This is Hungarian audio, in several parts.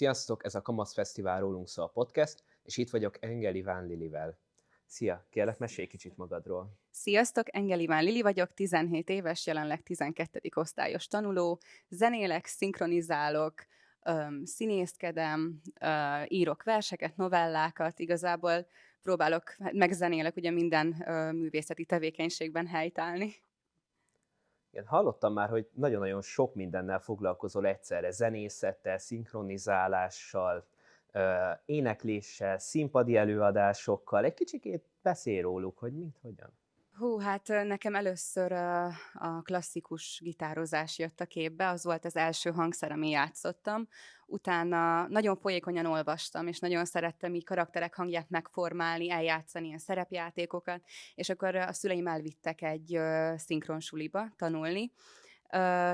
Sziasztok, ez a Kamasz Fesztivál Rólunk Szól podcast, és itt vagyok Engel Iván Lilivel. Szia, kérlek, mesélj kicsit magadról. Sziasztok, Engel Iván Lili vagyok, 17 éves, jelenleg 12. osztályos tanuló, zenélek, szinkronizálok, színészkedem, írok verseket, novellákat, igazából próbálok, megzenélek ugye minden művészeti tevékenységben helytállni. Igen, hallottam már, hogy nagyon-nagyon sok mindennel foglalkozol egyszerre, zenészettel, szinkronizálással, énekléssel, színpadi előadásokkal. Egy kicsikét beszélj róluk, hogy mit, hogyan. Hát nekem először a klasszikus gitározás jött a képbe, az volt az első hangszer, amin játszottam. Utána nagyon folyékonyan olvastam, és nagyon szerettem így karakterek hangját megformálni, eljátszani ilyen szerepjátékokat, és akkor a szüleim elvittek egy szinkronsuliba tanulni.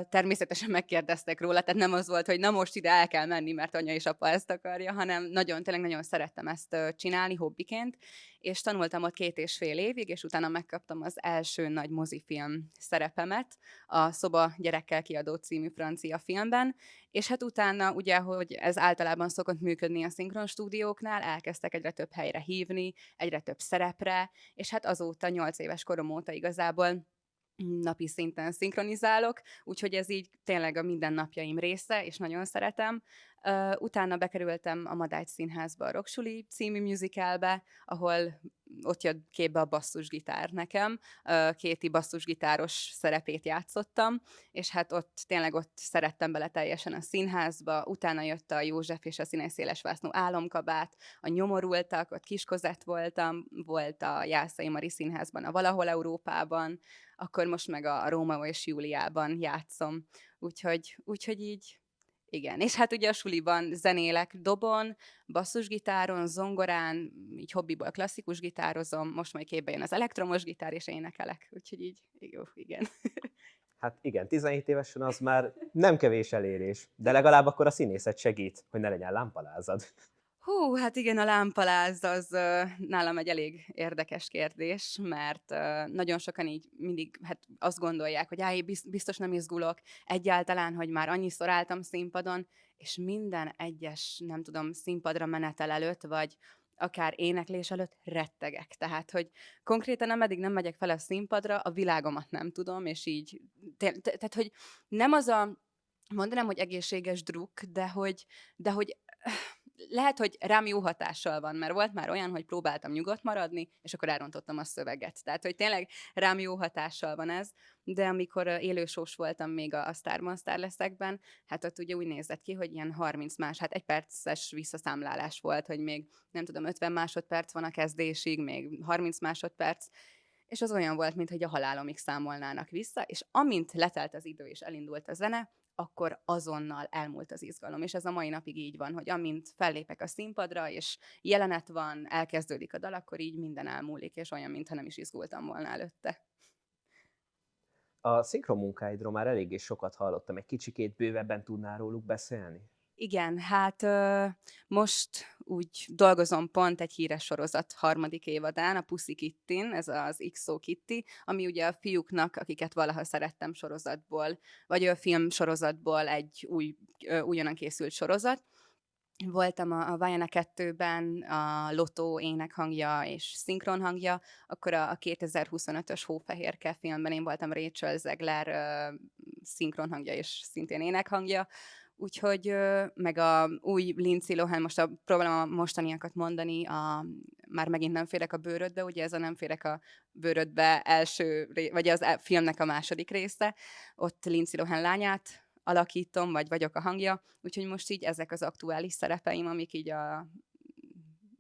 Természetesen megkérdeztek róla, tehát nem az volt, hogy na most ide el kell menni, mert anya és apa ezt akarja, hanem tényleg nagyon szerettem ezt csinálni hobbiként, és tanultam ott 2,5 évig, és utána megkaptam az első nagy mozifilm szerepemet, a Szoba Gyerekkel kiadó című francia filmben, és hát utána ugye, hogy ez általában szokott működni a szinkronstúdióknál, elkezdtek egyre több helyre hívni, egyre több szerepre, és hát azóta, 8 éves korom óta igazából napi szinten szinkronizálok, úgyhogy ez így tényleg a mindennapjaim része, és nagyon szeretem. Utána bekerültem a Madács Színházba, a Rocksuli című musicalbe, ahol ott jött képbe a basszusgitár nekem. Kéti basszusgitáros szerepét játszottam, és hát ott szerettem bele teljesen a színházba. Utána jött a József és a Színes Szélesvásznú Álomkabát, a Nyomorultak, ott Kiskozett voltam, volt a Jászai Mari Színházban, a Valahol Európában, akkor most meg a Rómeó és Júliában játszom. Úgyhogy így, igen. És hát ugye a suliban zenélek dobon, basszusgitáron, zongorán, így hobbiból klasszikus gitározom, most majd képbe jön az elektromos gitár, és énekelek. Úgyhogy így, jó, igen. Hát igen, 17 évesen az már nem kevés elérés, de legalább akkor a színészet segít, hogy ne legyen lámpalázad. Hát igen, a lámpaláz az nálam egy elég érdekes kérdés, mert nagyon sokan így mindig azt gondolják, hogy biztos nem izgulok, egyáltalán, hogy már annyiszor álltam színpadon, és minden egyes, nem tudom, színpadra menetel előtt, vagy akár éneklés előtt rettegek. Tehát, hogy konkrétan ameddig nem megyek fel a színpadra, a világomat nem tudom, és így, tehát, hogy nem az a, mondanám, hogy egészséges druk, de hogy lehet, hogy rám jó hatással van, mert volt már olyan, hogy próbáltam nyugodt maradni, és akkor elrontottam a szöveget. Tehát, hogy tényleg rám jó hatással van ez, de amikor élősós voltam még a Sztárban, Sztárleszekben, hát ott ugye úgy nézett ki, hogy ilyen 30 hát 1 perces visszaszámlálás volt, hogy még nem tudom, 50 másodperc van a kezdésig, még 30 másodperc, és az olyan volt, mintha a halálomig számolnának vissza, és amint letelt az idő és elindult a zene, akkor azonnal elmúlt az izgalom. És ez a mai napig így van, hogy amint fellépek a színpadra, és jelenet van, elkezdődik a dal, akkor így minden elmúlik, és olyan, mintha nem is izgultam volna előtte. A szinkron munkáidról már eléggé sokat hallottam, egy kicsikét bővebben tudnál róluk beszélni? Igen, most úgy dolgozom pont egy híres sorozat 3. évadán, a Pussy Kitty-n, ez az XO Kitty, ami ugye a fiúknak, akiket valaha szerettem sorozatból, vagy a filmsorozatból egy újonnan készült sorozat. Voltam a Vajana 2-ben a Lotto énekhangja és szinkron hangja, akkor a 2025-ös Hófehérke filmben én voltam Rachel Zegler szinkron hangja és szintén énekhangja, úgyhogy meg a új Lindsay Lohan, most próbálom a mostaniakat mondani, már megint Nem férek a bőrödbe, ugye ez a Nem férek a bőrödbe vagy az filmnek a második része, ott Lindsay Lohan lányát alakítom, vagy vagyok a hangja, úgyhogy most így ezek az aktuális szerepeim, amik így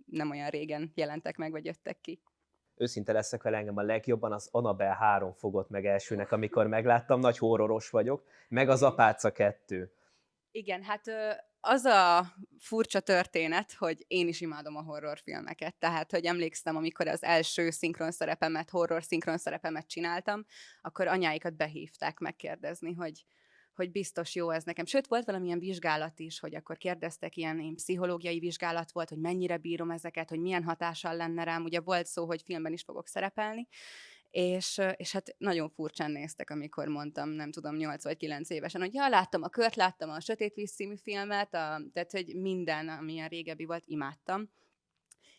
nem olyan régen jelentek meg, vagy jöttek ki. Őszinte leszek vele, engem a legjobban az Annabelle 3 fogott meg elsőnek, amikor megláttam, nagy horroros vagyok, meg az Apáca 2. Igen, az a furcsa történet, hogy én is imádom a horrorfilmeket. Tehát, hogy emlékszem, amikor az első horror szinkron szerepemet csináltam, akkor anyáikat behívták megkérdezni, hogy biztos jó ez nekem. Sőt, volt valamilyen vizsgálat is, hogy akkor kérdeztek, ilyen pszichológiai vizsgálat volt, hogy mennyire bírom ezeket, hogy milyen hatással lenne rám. Ugye volt szó, hogy filmben is fogok szerepelni, és hát nagyon furcsán néztek, amikor mondtam, nem tudom, 8 vagy 9 évesen, hogy ja, láttam a Kört, láttam a Sötét Víz című filmet, tehát hogy minden, ami ilyen régebbi volt, imádtam.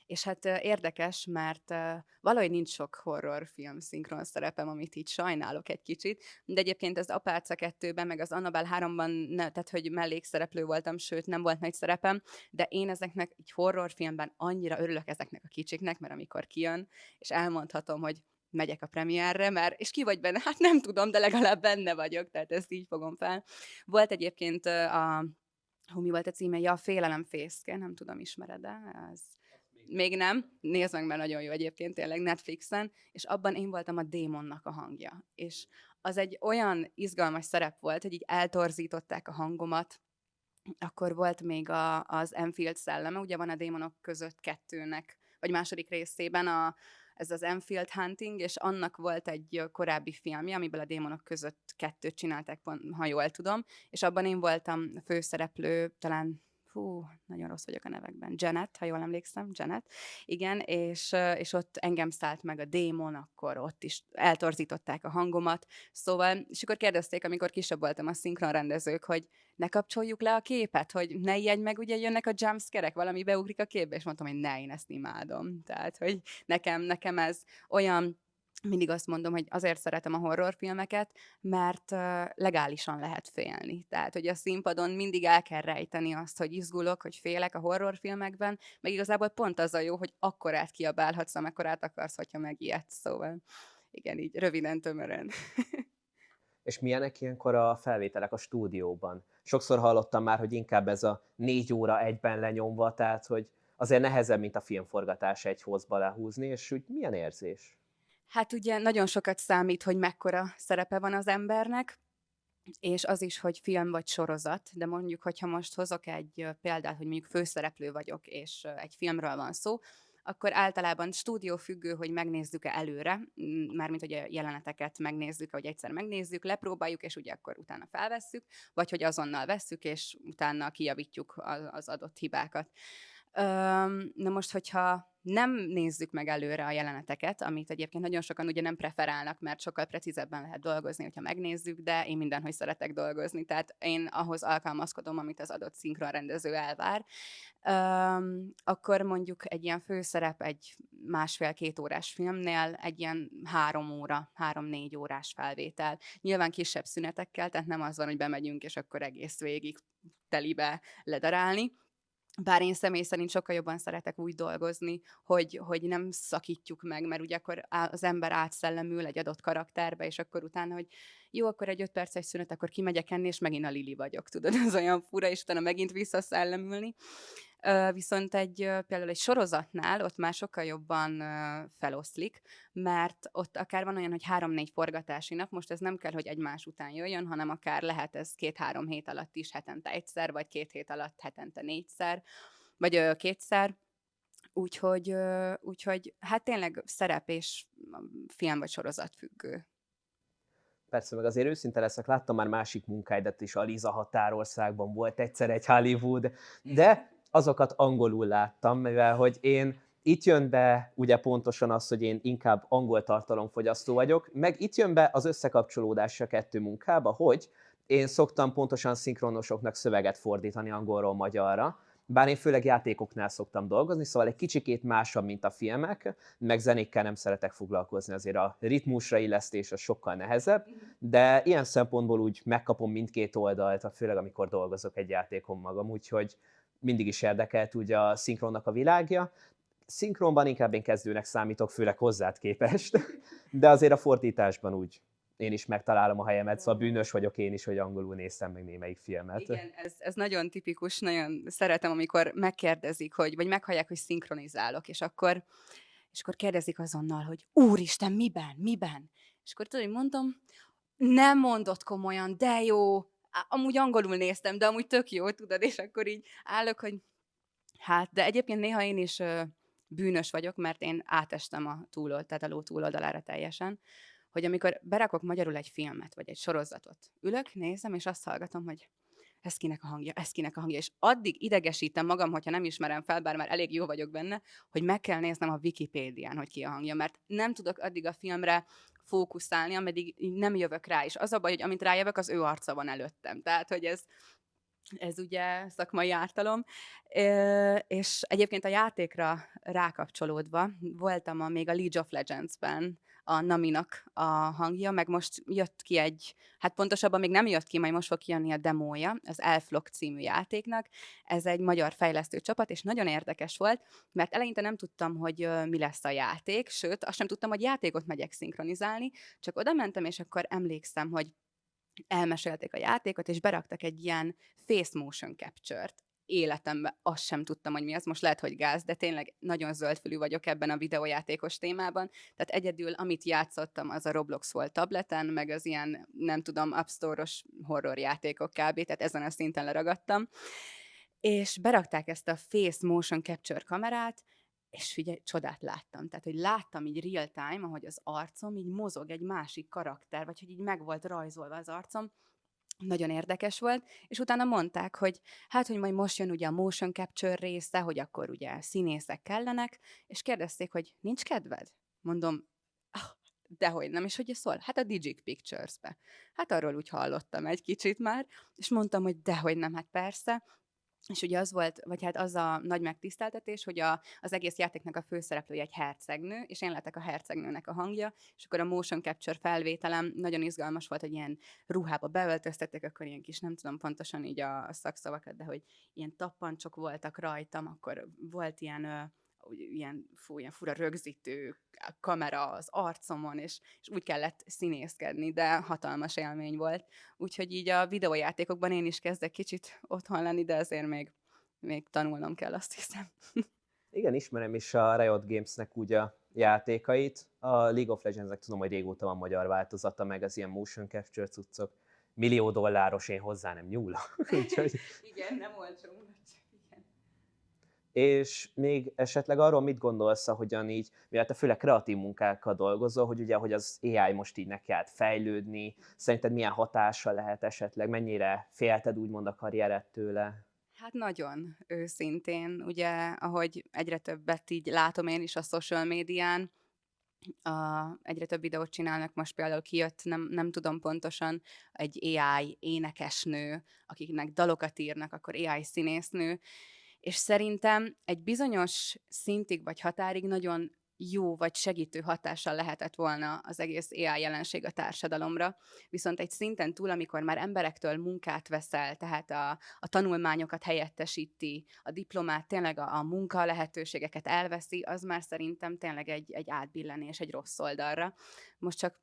És hát érdekes, mert valahogy nincs sok horrorfilm szinkron szerepem, amit így sajnálok egy kicsit, de egyébként az Apáca 2-ben, meg az Annabelle 3-ban, tehát hogy mellékszereplő voltam, sőt nem volt nagy szerepem, de én ezeknek egy horrorfilmben annyira örülök ezeknek a kicsiknek, mert amikor kijön, és elmondhatom, hogy megyek a premierre, mert, és ki vagy benne? Hát nem tudom, de legalább benne vagyok, tehát ezt így fogom fel. Volt egyébként mi volt a címe? Ja, a Félelem fészke, nem tudom, ismered-e? Ez még nem. Nézd meg, mert nagyon jó egyébként tényleg Netflixen, és abban én voltam a démonnak a hangja. És az egy olyan izgalmas szerep volt, hogy így eltorzították a hangomat. Akkor volt még az Enfield szelleme, ugye van a Démonok között 2-nek, vagy második részében ez az Enfield Hunting, és annak volt egy korábbi filmje, amiből a Démonok között 2-t csinálták, ha jól tudom, és abban én voltam a főszereplő, talán nagyon rossz vagyok a nevekben. Janet, ha jól emlékszem, Janet. Igen, és ott engem szállt meg a démon, akkor ott is eltorzították a hangomat. Szóval, és akkor kérdezték, amikor kisebb voltam a szinkronrendezők, hogy ne kapcsoljuk le a képet, hogy ne ijedj meg, ugye jönnek a jumpscare-ek, valami beugrik a képbe, és mondtam, hogy ne, én ezt imádom. Tehát, hogy nekem ez olyan, mindig azt mondom, hogy azért szeretem a horrorfilmeket, mert legálisan lehet félni. Tehát, hogy a színpadon mindig el kell rejteni azt, hogy izgulok, hogy félek a horrorfilmekben, meg igazából pont az a jó, hogy akkorát kiabálhatsz, amekkorát akarsz, hogyha megijedsz. Szóval igen, így röviden, tömören. És milyenek ilyenkor a felvételek a stúdióban? Sokszor hallottam már, hogy inkább ez a 4 óra egyben lenyomva, tehát hogy azért nehezebb, mint a filmforgatás egy hozba lehúzni, és úgy milyen érzés? Hát ugye nagyon sokat számít, hogy mekkora szerepe van az embernek, és az is, hogy film vagy sorozat, de mondjuk, hogyha most hozok egy példát, hogy mondjuk főszereplő vagyok, és egy filmről van szó, akkor általában stúdiófüggő, hogy megnézzük-e előre, mármint hogy a jeleneteket megnézzük, hogy egyszer megnézzük, lepróbáljuk, és ugye akkor utána felvesszük, vagy hogy azonnal vesszük, és utána kijavítjuk az adott hibákat. Na most, hogyha nem nézzük meg előre a jeleneteket, amit egyébként nagyon sokan ugye nem preferálnak, mert sokkal precízebben lehet dolgozni, hogyha megnézzük, de én mindenhogy szeretek dolgozni, tehát én ahhoz alkalmazkodom, amit az adott szinkronrendező elvár. Akkor mondjuk egy ilyen főszerep egy 1,5-2 órás filmnél egy ilyen 3 óra, 3-4 órás felvétel. Nyilván kisebb szünetekkel, tehát nem az van, hogy bemegyünk, és akkor egész végig telibe ledarálni. Bár én személy szerint sokkal jobban szeretek úgy dolgozni, hogy nem szakítjuk meg, mert ugye akkor az ember átszellemül egy adott karakterbe, és akkor utána, hogy jó, akkor egy 5 perces szünet, akkor kimegyek enni, és megint a Lili vagyok, tudod, ez olyan fura, és utána megint visszaszellemülni. Viszont például egy sorozatnál ott már sokkal jobban feloszlik, mert ott akár van olyan, hogy 3-4 forgatási nap, most ez nem kell, hogy egymás után jöjjön, hanem akár lehet ez 2-3 hét alatt is hetente egyszer, vagy 2 hét alatt hetente 4-szer, vagy 2-szer. Úgyhogy hát tényleg szerep és film vagy sorozat függő. Persze, meg azért őszinte leszek, láttam már másik munkáidat is, a Liza Határországban volt egyszer egy Hollywood, de azokat angolul láttam, mivel hogy én itt jön be ugye pontosan az, hogy én inkább angol tartalomfogyasztó vagyok, meg itt jön be az összekapcsolódás a 2 munkába, hogy én szoktam pontosan szinkronosoknak szöveget fordítani angolról magyarra, bár én főleg játékoknál szoktam dolgozni, szóval egy kicsikét másabb, mint a filmek, meg zenékkel nem szeretek foglalkozni, azért a ritmusra illesztés az sokkal nehezebb, de ilyen szempontból úgy megkapom mindkét oldalt, főleg amikor dolgozok egy játékon magam, úgyhogy mindig is érdekelt ugye a szinkronnak a világja. Szinkronban inkább én kezdőnek számítok, főleg hozzád képest, de azért a fordításban úgy én is megtalálom a helyemet, szóval bűnös vagyok én is, hogy angolul néztem meg némelyik filmet. Igen, ez nagyon tipikus, nagyon szeretem, amikor megkérdezik, vagy meghallják, hogy szinkronizálok, és akkor kérdezik azonnal, hogy úristen, miben? És akkor tudod, hogy mondom, nem mondott komolyan, de jó, amúgy angolul néztem, de amúgy tök jó, tudod, és akkor így állok, hogy hát, de egyébként néha én is bűnös vagyok, mert én átestem tehát a ló túloldalára teljesen, hogy amikor berakok magyarul egy filmet, vagy egy sorozatot, ülök, nézem, és azt hallgatom, hogy ez kinek a hangja, ez kinek a hangja, és addig idegesítem magam, hogyha nem ismerem fel, bár már elég jó vagyok benne, hogy meg kell néznem a Wikipédián, hogy ki a hangja, mert nem tudok addig a filmre fókuszálni, ameddig így nem jövök rá, és az a baj, hogy amint rájövök, az ő arca van előttem. Tehát, hogy ez ugye szakmai ártalom. És egyébként a játékra rákapcsolódva voltam még a League of Legends-ben a Naminak a hangja, meg most jött ki hát pontosabban még nem jött ki, majd most fog kijönni a demója, az Elflock című játéknak. Ez egy magyar fejlesztő csapat, és nagyon érdekes volt, mert eleinte nem tudtam, hogy mi lesz a játék, sőt, azt sem tudtam, hogy játékot megyek szinkronizálni, csak oda mentem, és akkor emlékszem, hogy elmesélték a játékot, és beraktak egy ilyen face motion capture-t. Életemben azt sem tudtam, hogy mi az. Most lehet, hogy gáz, de tényleg nagyon zöldfülű vagyok ebben a videójátékos témában. Tehát egyedül, amit játszottam, az a Roblox volt tableten, meg az ilyen, nem tudom, App Store-os horror játékok kb. Tehát ezen a szinten leragadtam. És berakták ezt a face motion capture kamerát, és figyelj, csodát láttam. Tehát, hogy láttam így real time, ahogy az arcom így mozog egy másik karakter, vagy hogy így meg volt rajzolva az arcom. Nagyon érdekes volt, és utána mondták, hogy hát, hogy majd most jön ugye a motion capture része, hogy akkor ugye színészek kellenek, és kérdezték, hogy nincs kedved? Mondom, "Ah, dehogy nem, és hogy ez szól? Hát a Digic Pictures-be. Hát arról úgy hallottam egy kicsit már, és mondtam, hogy dehogy nem, hát persze, és ugye az volt, vagy hát az a nagy megtiszteltetés, hogy az egész játéknak a főszereplője egy hercegnő, és én lettek a hercegnőnek a hangja, és akkor a motion capture felvételem nagyon izgalmas volt, hogy ilyen ruhába beöltöztettek, akkor ilyen kis, nem tudom pontosan így a szakszavakat, de hogy ilyen tappancsok voltak rajtam, akkor volt ilyen fura rögzítő kamera az arcomon, és úgy kellett színészkedni, de hatalmas élmény volt. Úgyhogy így a videójátékokban én is kezdek kicsit otthon lenni, de azért még tanulnom kell, azt hiszem. Igen, ismerem is a Riot Gamesnek úgy a játékait. A League of Legendsnek tudom, hogy régóta van magyar változata, meg az ilyen motion capture cuccok. $1 millió, én hozzá nem nyúlok. Úgyhogy... Igen, nem olcsó, igen. És még esetleg arról mit gondolsz, ahogyan így, mivel te főleg kreatív munkákkal dolgozol, hogy ugye, hogy az AI most így neki állt fejlődni, szerinted milyen hatása lehet esetleg, mennyire félted úgymond a karriered tőle? Hát nagyon őszintén, ugye, ahogy egyre többet így látom én is a social médián, egyre több videót csinálnak, most például kijött, nem tudom pontosan, egy AI énekesnő, akiknek dalokat írnak, akkor AI színésznő, és szerintem egy bizonyos szintig vagy határig nagyon jó vagy segítő hatással lehetett volna az egész AI jelenség a társadalomra, viszont egy szinten túl, amikor már emberektől munkát veszel, tehát a tanulmányokat helyettesíti, a diplomát, tényleg a munka lehetőségeket elveszi, az már szerintem tényleg egy átbillenés egy rossz oldalra. Most csak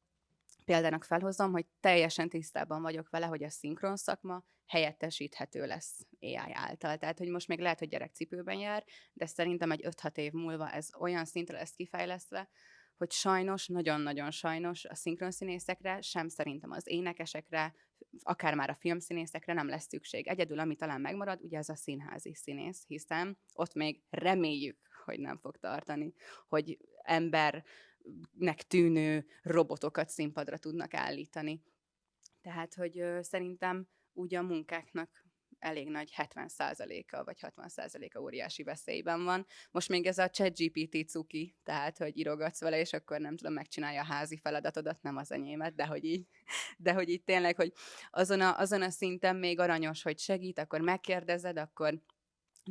példának felhozom, hogy teljesen tisztában vagyok vele, hogy a szinkron szakma helyettesíthető lesz AI által. Tehát, hogy most még lehet, hogy gyerekcipőben jár, de szerintem egy 5-6 év múlva ez olyan szintre lesz kifejlesztve, hogy sajnos, nagyon-nagyon sajnos a szinkronszínészekre, sem szerintem az énekesekre, akár már a filmszínészekre nem lesz szükség. Egyedül, ami talán megmarad, ugye ez a színházi színész, hiszen ott még reméljük, hogy nem fog tartani, hogy embernek tűnő robotokat színpadra tudnak állítani. Tehát, hogy szerintem úgy a munkáknak elég nagy 70%-a vagy 60%-a óriási veszélyben van. Most még ez a ChatGPT cuki, tehát, hogy írogatsz vele, és akkor nem tudom, megcsinálja a házi feladatodat, nem az enyémet, de hogy így tényleg, hogy azon a szinten még aranyos, hogy segít, akkor megkérdezed, akkor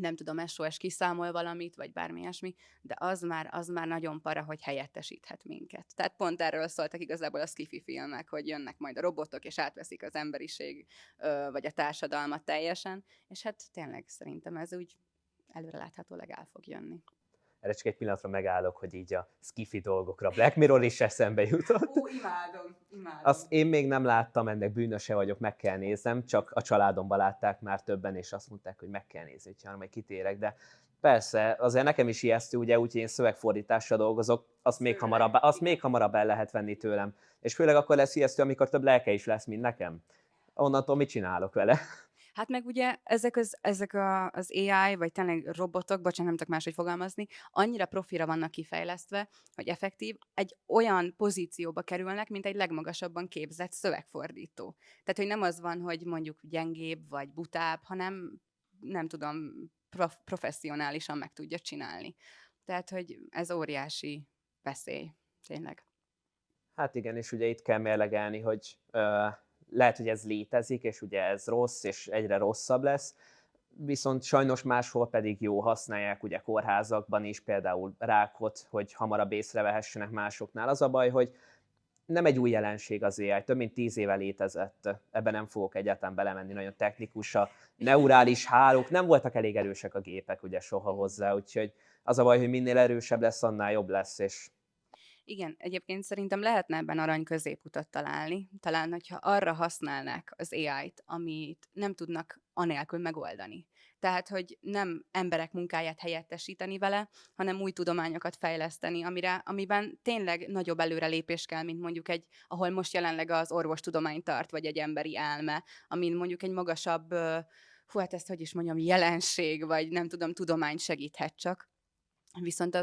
nem tudom, SOS kiszámol valamit, vagy bármi ilyesmi, de az már nagyon para, hogy helyettesíthet minket. Tehát pont erről szóltak igazából a sci-fi filmek, hogy jönnek majd a robotok, és átveszik az emberiség, vagy a társadalmat teljesen, és hát tényleg szerintem ez úgy előreláthatólag el fog jönni. Erre csak egy pillanatra megállok, hogy így a skifi dolgokra Black Mirror is eszembe jutott. Ó, imádom. Azt én még nem láttam, ennek bűnöse vagyok, meg kell néznem, csak a családomban látták már többen, és azt mondták, hogy meg kell nézni, hogyha majd kitérek, de persze, azért nekem is ijesztő, ugye, úgyhogy én szövegfordítással dolgozok, azt még hamarabb el lehet venni tőlem. És főleg akkor lesz ijesztő, amikor több lelke is lesz, mint nekem. Onnantól mit csinálok vele? Hát meg ugye ezek az AI, vagy tényleg robotok, bocsánat, nem tudok máshogy fogalmazni, annyira profira vannak kifejlesztve, hogy effektív egy olyan pozícióba kerülnek, mint egy legmagasabban képzett szövegfordító. Tehát, hogy nem az van, hogy mondjuk gyengébb vagy butább, hanem nem tudom, professzionálisan meg tudja csinálni. Tehát, hogy ez óriási veszély, tényleg. Hát igen, és ugye itt kell mérlegelni, hogy lehet, hogy ez létezik, és ugye ez rossz, és egyre rosszabb lesz, viszont sajnos máshol pedig jó, használják ugye kórházakban is, például rákot, hogy hamarabb észrevehessenek másoknál. Az a baj, hogy nem egy új jelenség az AI, több mint 10 éve létezett, ebben nem fogok egyáltalán belemenni, nagyon technikus, a neurális hálók, nem voltak elég erősek a gépek ugye soha hozzá, úgyhogy az a baj, hogy minél erősebb lesz, annál jobb lesz, és Igen, egyébként szerintem lehetne ebben arany középutat találni. Talán, hogyha arra használnák az AI-t, amit nem tudnak anélkül megoldani. Tehát, hogy nem emberek munkáját helyettesíteni vele, hanem új tudományokat fejleszteni, amiben tényleg nagyobb előrelépés kell, mint mondjuk ahol most jelenleg az orvostudomány tart, vagy egy emberi elme, amin mondjuk egy magasabb, hát ezt hogy is mondjam, jelenség, vagy nem tudom, tudomány segíthet csak. Viszont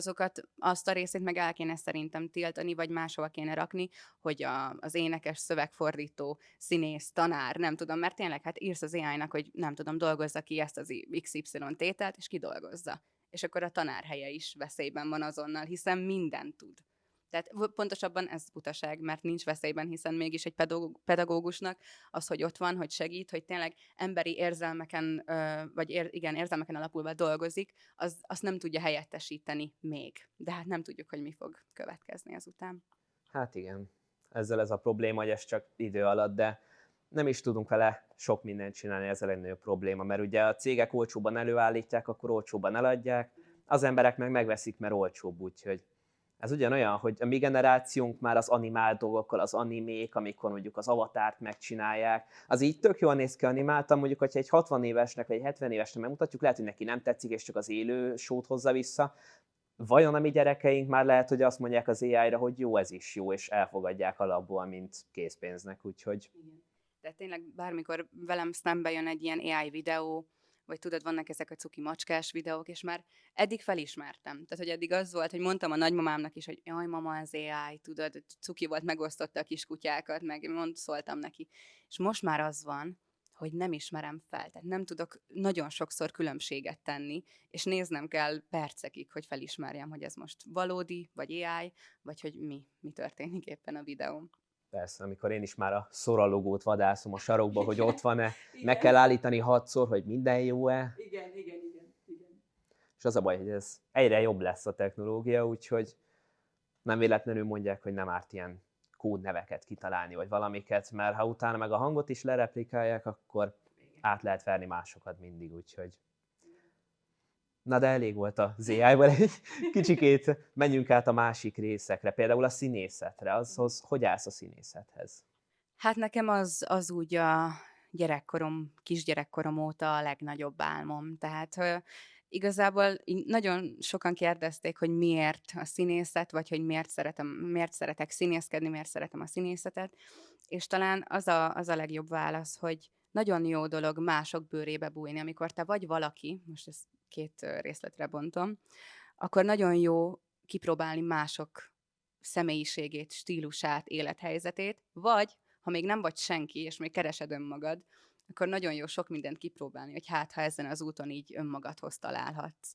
azt a részét meg el kéne szerintem tiltani, vagy máshova kéne rakni, hogy az énekes, szövegfordító, színész, tanár, nem tudom, mert tényleg hát írsz az AI-nak, hogy nem tudom, dolgozza ki ezt az XY tételt, és kidolgozza. És akkor a tanár helye is veszélyben van azonnal, hiszen mindent tud. Tehát pontosabban ez butaság, mert nincs veszélyben, hiszen mégis egy pedagógusnak az, hogy ott van, hogy segít, hogy tényleg emberi érzelmeken, igen, érzelmeken alapulva dolgozik, azt nem tudja helyettesíteni még. De hát nem tudjuk, hogy mi fog következni ezután. hát igen, ezzel ez a probléma, hogy ez csak idő alatt, de nem is tudunk vele sok mindent csinálni, ez a legnagyobb probléma, mert ugye a cégek olcsóban előállítják, akkor olcsóban eladják, az emberek meg megveszik, mert olcsóbb, úgyhogy ez ugyanolyan, hogy a mi generációnk már az animált dolgokkal, az animék, amikor mondjuk az avatárt megcsinálják, az így tök jól néz ki animáltan, mondjuk, hogyha egy 60 évesnek vagy egy 70 évesnek megmutatjuk, lehet, hogy neki nem tetszik, és csak az élő sót hozza vissza. Vajon a mi gyerekeink már lehet, hogy azt mondják az AI-ra, hogy jó, ez is jó, és elfogadják alapból, mint készpénznek, úgyhogy Igen. De tényleg bármikor velem szembe jön egy ilyen AI videó, vagy tudod, vannak ezek a cuki macskás videók, és már eddig felismertem. Tehát, hogy eddig az volt, hogy mondtam a nagymamámnak is, hogy jaj, mama, az AI, tudod, cuki volt, megosztotta a kiskutyákat, meg szóltam neki. És most már az van, hogy nem ismerem fel. Tehát nem tudok nagyon sokszor különbséget tenni, és néznem kell percekig, hogy felismerjem, hogy ez most valódi, vagy AI, vagy hogy mi történik éppen a videón. persze, amikor én is már a szoralogót vadászom a sarokba, hogy ott van-e, meg Igen. kell állítani 6-szor, hogy minden jó-e, Igen. és az a baj, hogy ez egyre jobb lesz a technológia, úgyhogy nem véletlenül mondják, hogy nem árt ilyen kódneveket kitalálni, vagy valamiket, mert ha utána meg a hangot is lereplikálják, akkor át lehet verni másokat mindig, úgyhogy... Na de elég volt az AI-ból, egy kicsikét menjünk át a másik részekre, például a színészetre, azhoz hogy állsz a színészethez? Hát nekem az úgy a kisgyerekkorom óta a legnagyobb álmom. Tehát igazából nagyon sokan kérdezték, hogy miért a színészet, vagy hogy miért szeretek színészkedni, miért szeretem a színészetet, és talán az a legjobb válasz, hogy nagyon jó dolog mások bőrébe bújni, amikor te vagy valaki, most ezt két részletre bontom, akkor nagyon jó kipróbálni mások személyiségét, stílusát, élethelyzetét, vagy ha még nem vagy senki, és még keresed önmagad, akkor nagyon jó sok mindent kipróbálni, hogy hát, ha ezen az úton így önmagadhoz találhatsz.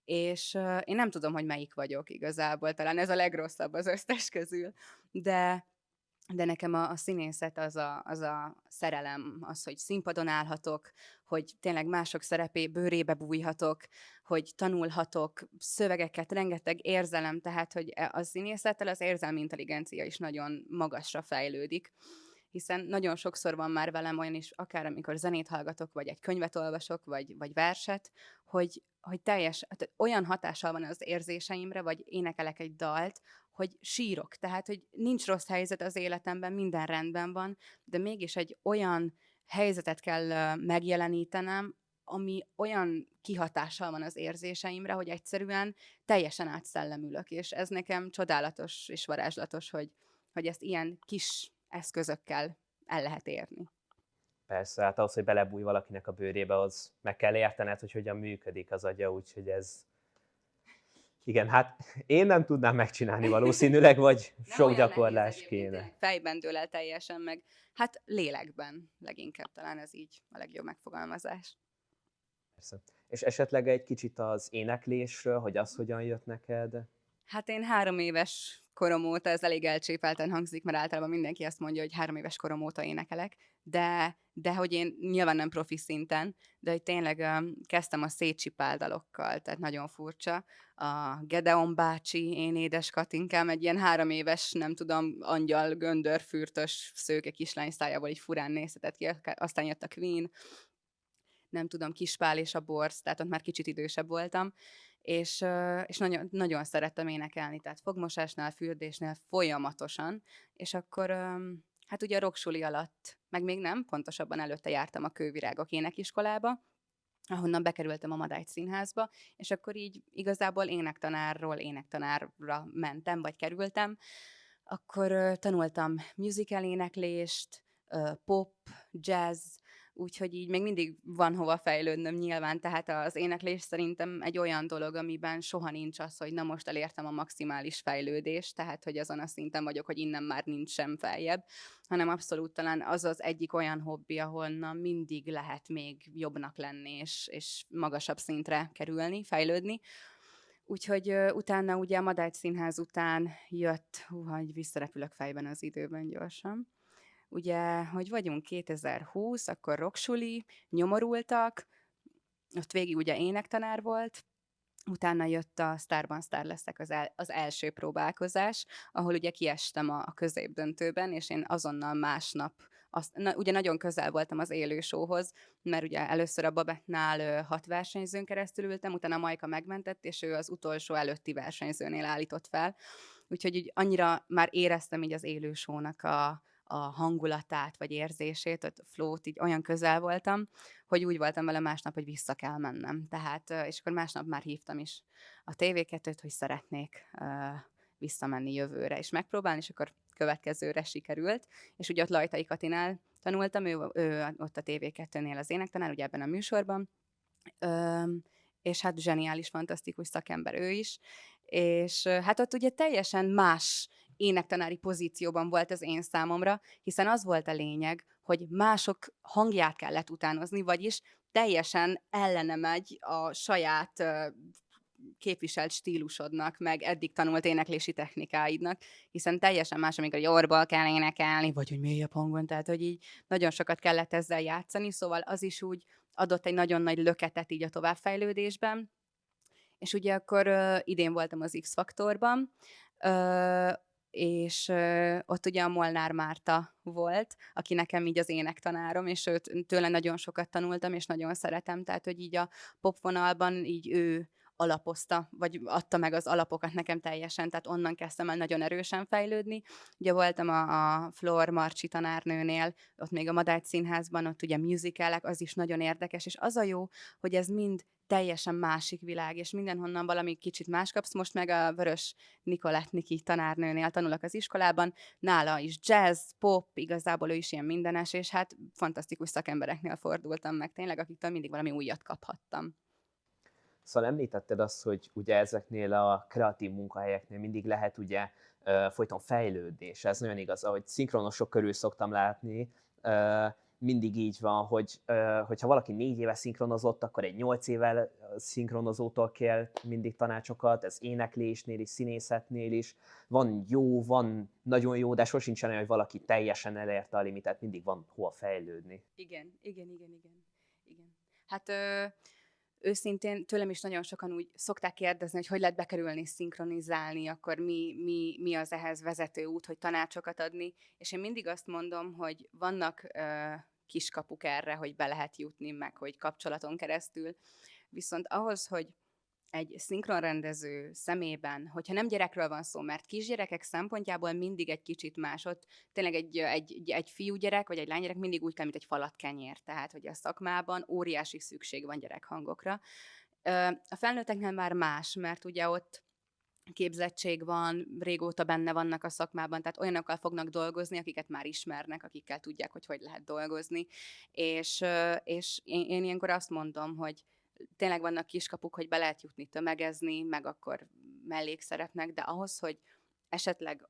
És én nem tudom, hogy melyik vagyok igazából, talán ez a legrosszabb az összes közül, de nekem a színészet az a szerelem, az, hogy színpadon állhatok, hogy tényleg mások bőrébe bújhatok, hogy tanulhatok szövegeket, rengeteg érzelem, tehát hogy a színészettel az érzelmi intelligencia is nagyon magasra fejlődik, hiszen nagyon sokszor van már velem olyan is, akár amikor zenét hallgatok, vagy egy könyvet olvasok, vagy verset, hogy tehát olyan hatással van az érzéseimre, vagy énekelek egy dalt, hogy sírok. Tehát, hogy nincs rossz helyzet az életemben, minden rendben van, de mégis egy olyan helyzetet kell megjelenítenem, ami olyan kihatással van az érzéseimre, hogy egyszerűen teljesen átszellemülök, és ez nekem csodálatos és varázslatos, hogy ezt ilyen kis eszközökkel el lehet érni. Persze, hát ahhoz, hogy belebújj valakinek a bőrébe, az meg kell értened, hogy hogyan működik az agya, úgyhogy ez... Igen, hát én nem tudnám megcsinálni valószínűleg, vagy Nem sok olyan nehéz gyakorlás egyébként, kéne. tényleg fejben dől el teljesen, meg hát lélekben leginkább talán ez így a legjobb megfogalmazás. Persze. És esetleg egy kicsit az éneklésről, hogy az hogyan jött neked? Hát én 3 éves korom óta, ez elég elcsépelten hangzik, mert általában mindenki azt mondja, hogy 3 éves korom óta énekelek, de hogy én nyilván nem profi szinten, de hogy tényleg kezdtem a Szécsi dalokkal, tehát nagyon furcsa. A Gedeon bácsi, Én édes Katinkám, egy ilyen 3 éves, nem tudom, angyal, göndör, fürtös, szőke kislány szájából így furán nézhetett ki, aztán jött a Queen, nem tudom, Kispál és a Borz, tehát ott már kicsit idősebb voltam, és nagyon, nagyon szerettem énekelni, tehát fogmosásnál, fürdésnél folyamatosan, és akkor hát ugye a rocksuli alatt, meg még nem, pontosabban előtte jártam a Kővirágok énekiskolába, ahonnan bekerültem a Madách Színházba, és akkor így igazából énektanárról énektanárra mentem, vagy kerültem. Akkor tanultam musical éneklést, pop, jazz, úgyhogy így még mindig van hova fejlődnöm nyilván, tehát az éneklés szerintem egy olyan dolog, amiben soha nincs az, hogy na most elértem a maximális fejlődést, tehát hogy azon a szinten vagyok, hogy innen már nincs sem feljebb, hanem abszolút talán az az egyik olyan hobbi, ahonnan mindig lehet még jobbnak lenni, és magasabb szintre kerülni, fejlődni. Úgyhogy utána ugye a Madách Színház után jött, hogy visszarepülök fejben az időben gyorsan. Ugye, hogy vagyunk 2020, akkor rocksuli, nyomorultak, ott végig ugye énektanár volt, utána jött a Sztárban sztár leszek az első próbálkozás, ahol ugye kiestem a középdöntőben, és én azonnal másnap, ugye nagyon közel voltam az élő showhoz, mert ugye először a Babettnál 6 versenyzőn keresztül ültem, utána Majka megmentett, és ő az utolsó előtti versenyzőnél állított fel. Úgyhogy így annyira már éreztem így az élő shownak a hangulatát, vagy érzését, a flow-t, így olyan közel voltam, hogy úgy voltam vele másnap, hogy vissza kell mennem. Tehát, és akkor másnap már hívtam is a TV2-t, hogy szeretnék visszamenni jövőre, és megpróbálni, és akkor következőre sikerült. És ugye ott Lajtai Katinál tanultam, ő ott a TV2-nél az énektanár, ugye ebben a műsorban, és hát zseniális, fantasztikus szakember ő is, és hát ott ugye teljesen más énektanári pozícióban volt az én számomra, hiszen az volt a lényeg, hogy mások hangját kellett utánozni, vagyis teljesen ellene megy a saját képviselt stílusodnak, meg eddig tanult éneklési technikáidnak, hiszen teljesen más, amikor orból kell énekelni, vagy hogy mélyebb hangon, tehát hogy így nagyon sokat kellett ezzel játszani, szóval az is úgy adott egy nagyon nagy löketet így a továbbfejlődésben, és ugye akkor idén voltam az X-faktorban, és ott ugye a Molnár Márta volt, aki nekem így az énektanárom, és tőle nagyon sokat tanultam, és nagyon szeretem, tehát hogy így a popvonalban így ő alapozta, vagy adta meg az alapokat nekem teljesen, tehát onnan kezdtem el nagyon erősen fejlődni. Ugye voltam a Flor Marcsi tanárnőnél, ott még a Madách Színházban, ott ugye musicalek, az is nagyon érdekes, és az a jó, hogy ez mind teljesen másik világ, és mindenhonnan valami kicsit más kapsz. Most meg a Vörös Nikolett Niki tanárnőnél tanulok az iskolában, nála is jazz, pop, igazából ő is ilyen mindenes, és hát fantasztikus szakembereknél fordultam meg tényleg, akiktől mindig valami újat kaphattam. Szóval említetted azt, hogy ugye ezeknél a kreatív munkahelyeknél mindig lehet ugye folyton fejlődés. Ez nagyon igaz, ahogy szinkronosok körül szoktam látni, mindig így van, hogy hogyha valaki 4 éve szinkronozott, akkor egy 8 évvel szinkronozótól kell mindig tanácsokat, ez éneklésnél is, színészetnél is. Van jó, van nagyon jó, de sosincsen olyan, hogy valaki teljesen elérte a limitet, mindig van hova fejlődni. Igen. Hát őszintén tőlem is nagyon sokan úgy szokták kérdezni, hogy lehet bekerülni, szinkronizálni, akkor mi az ehhez vezető út, hogy tanácsokat adni, és én mindig azt mondom, hogy vannak kiskapuk erre, hogy be lehet jutni, meg hogy kapcsolaton keresztül, viszont ahhoz, hogy egy szinkronrendező szemében, hogyha nem gyerekről van szó, mert kisgyerekek szempontjából mindig egy kicsit más. Ott tényleg egy fiúgyerek vagy egy lánygyerek mindig úgy kell, mint egy falatkenyér. Tehát, hogy a szakmában óriási szükség van gyerekhangokra. A felnőtteknél már más, mert ugye ott képzettség van, régóta benne vannak a szakmában, tehát olyanokkal fognak dolgozni, akiket már ismernek, akikkel tudják, hogy hogy lehet dolgozni. És én ilyenkor azt mondom, hogy tényleg vannak kiskapuk, hogy be lehet jutni tömegezni, meg akkor mellékszerepnek, de ahhoz, hogy esetleg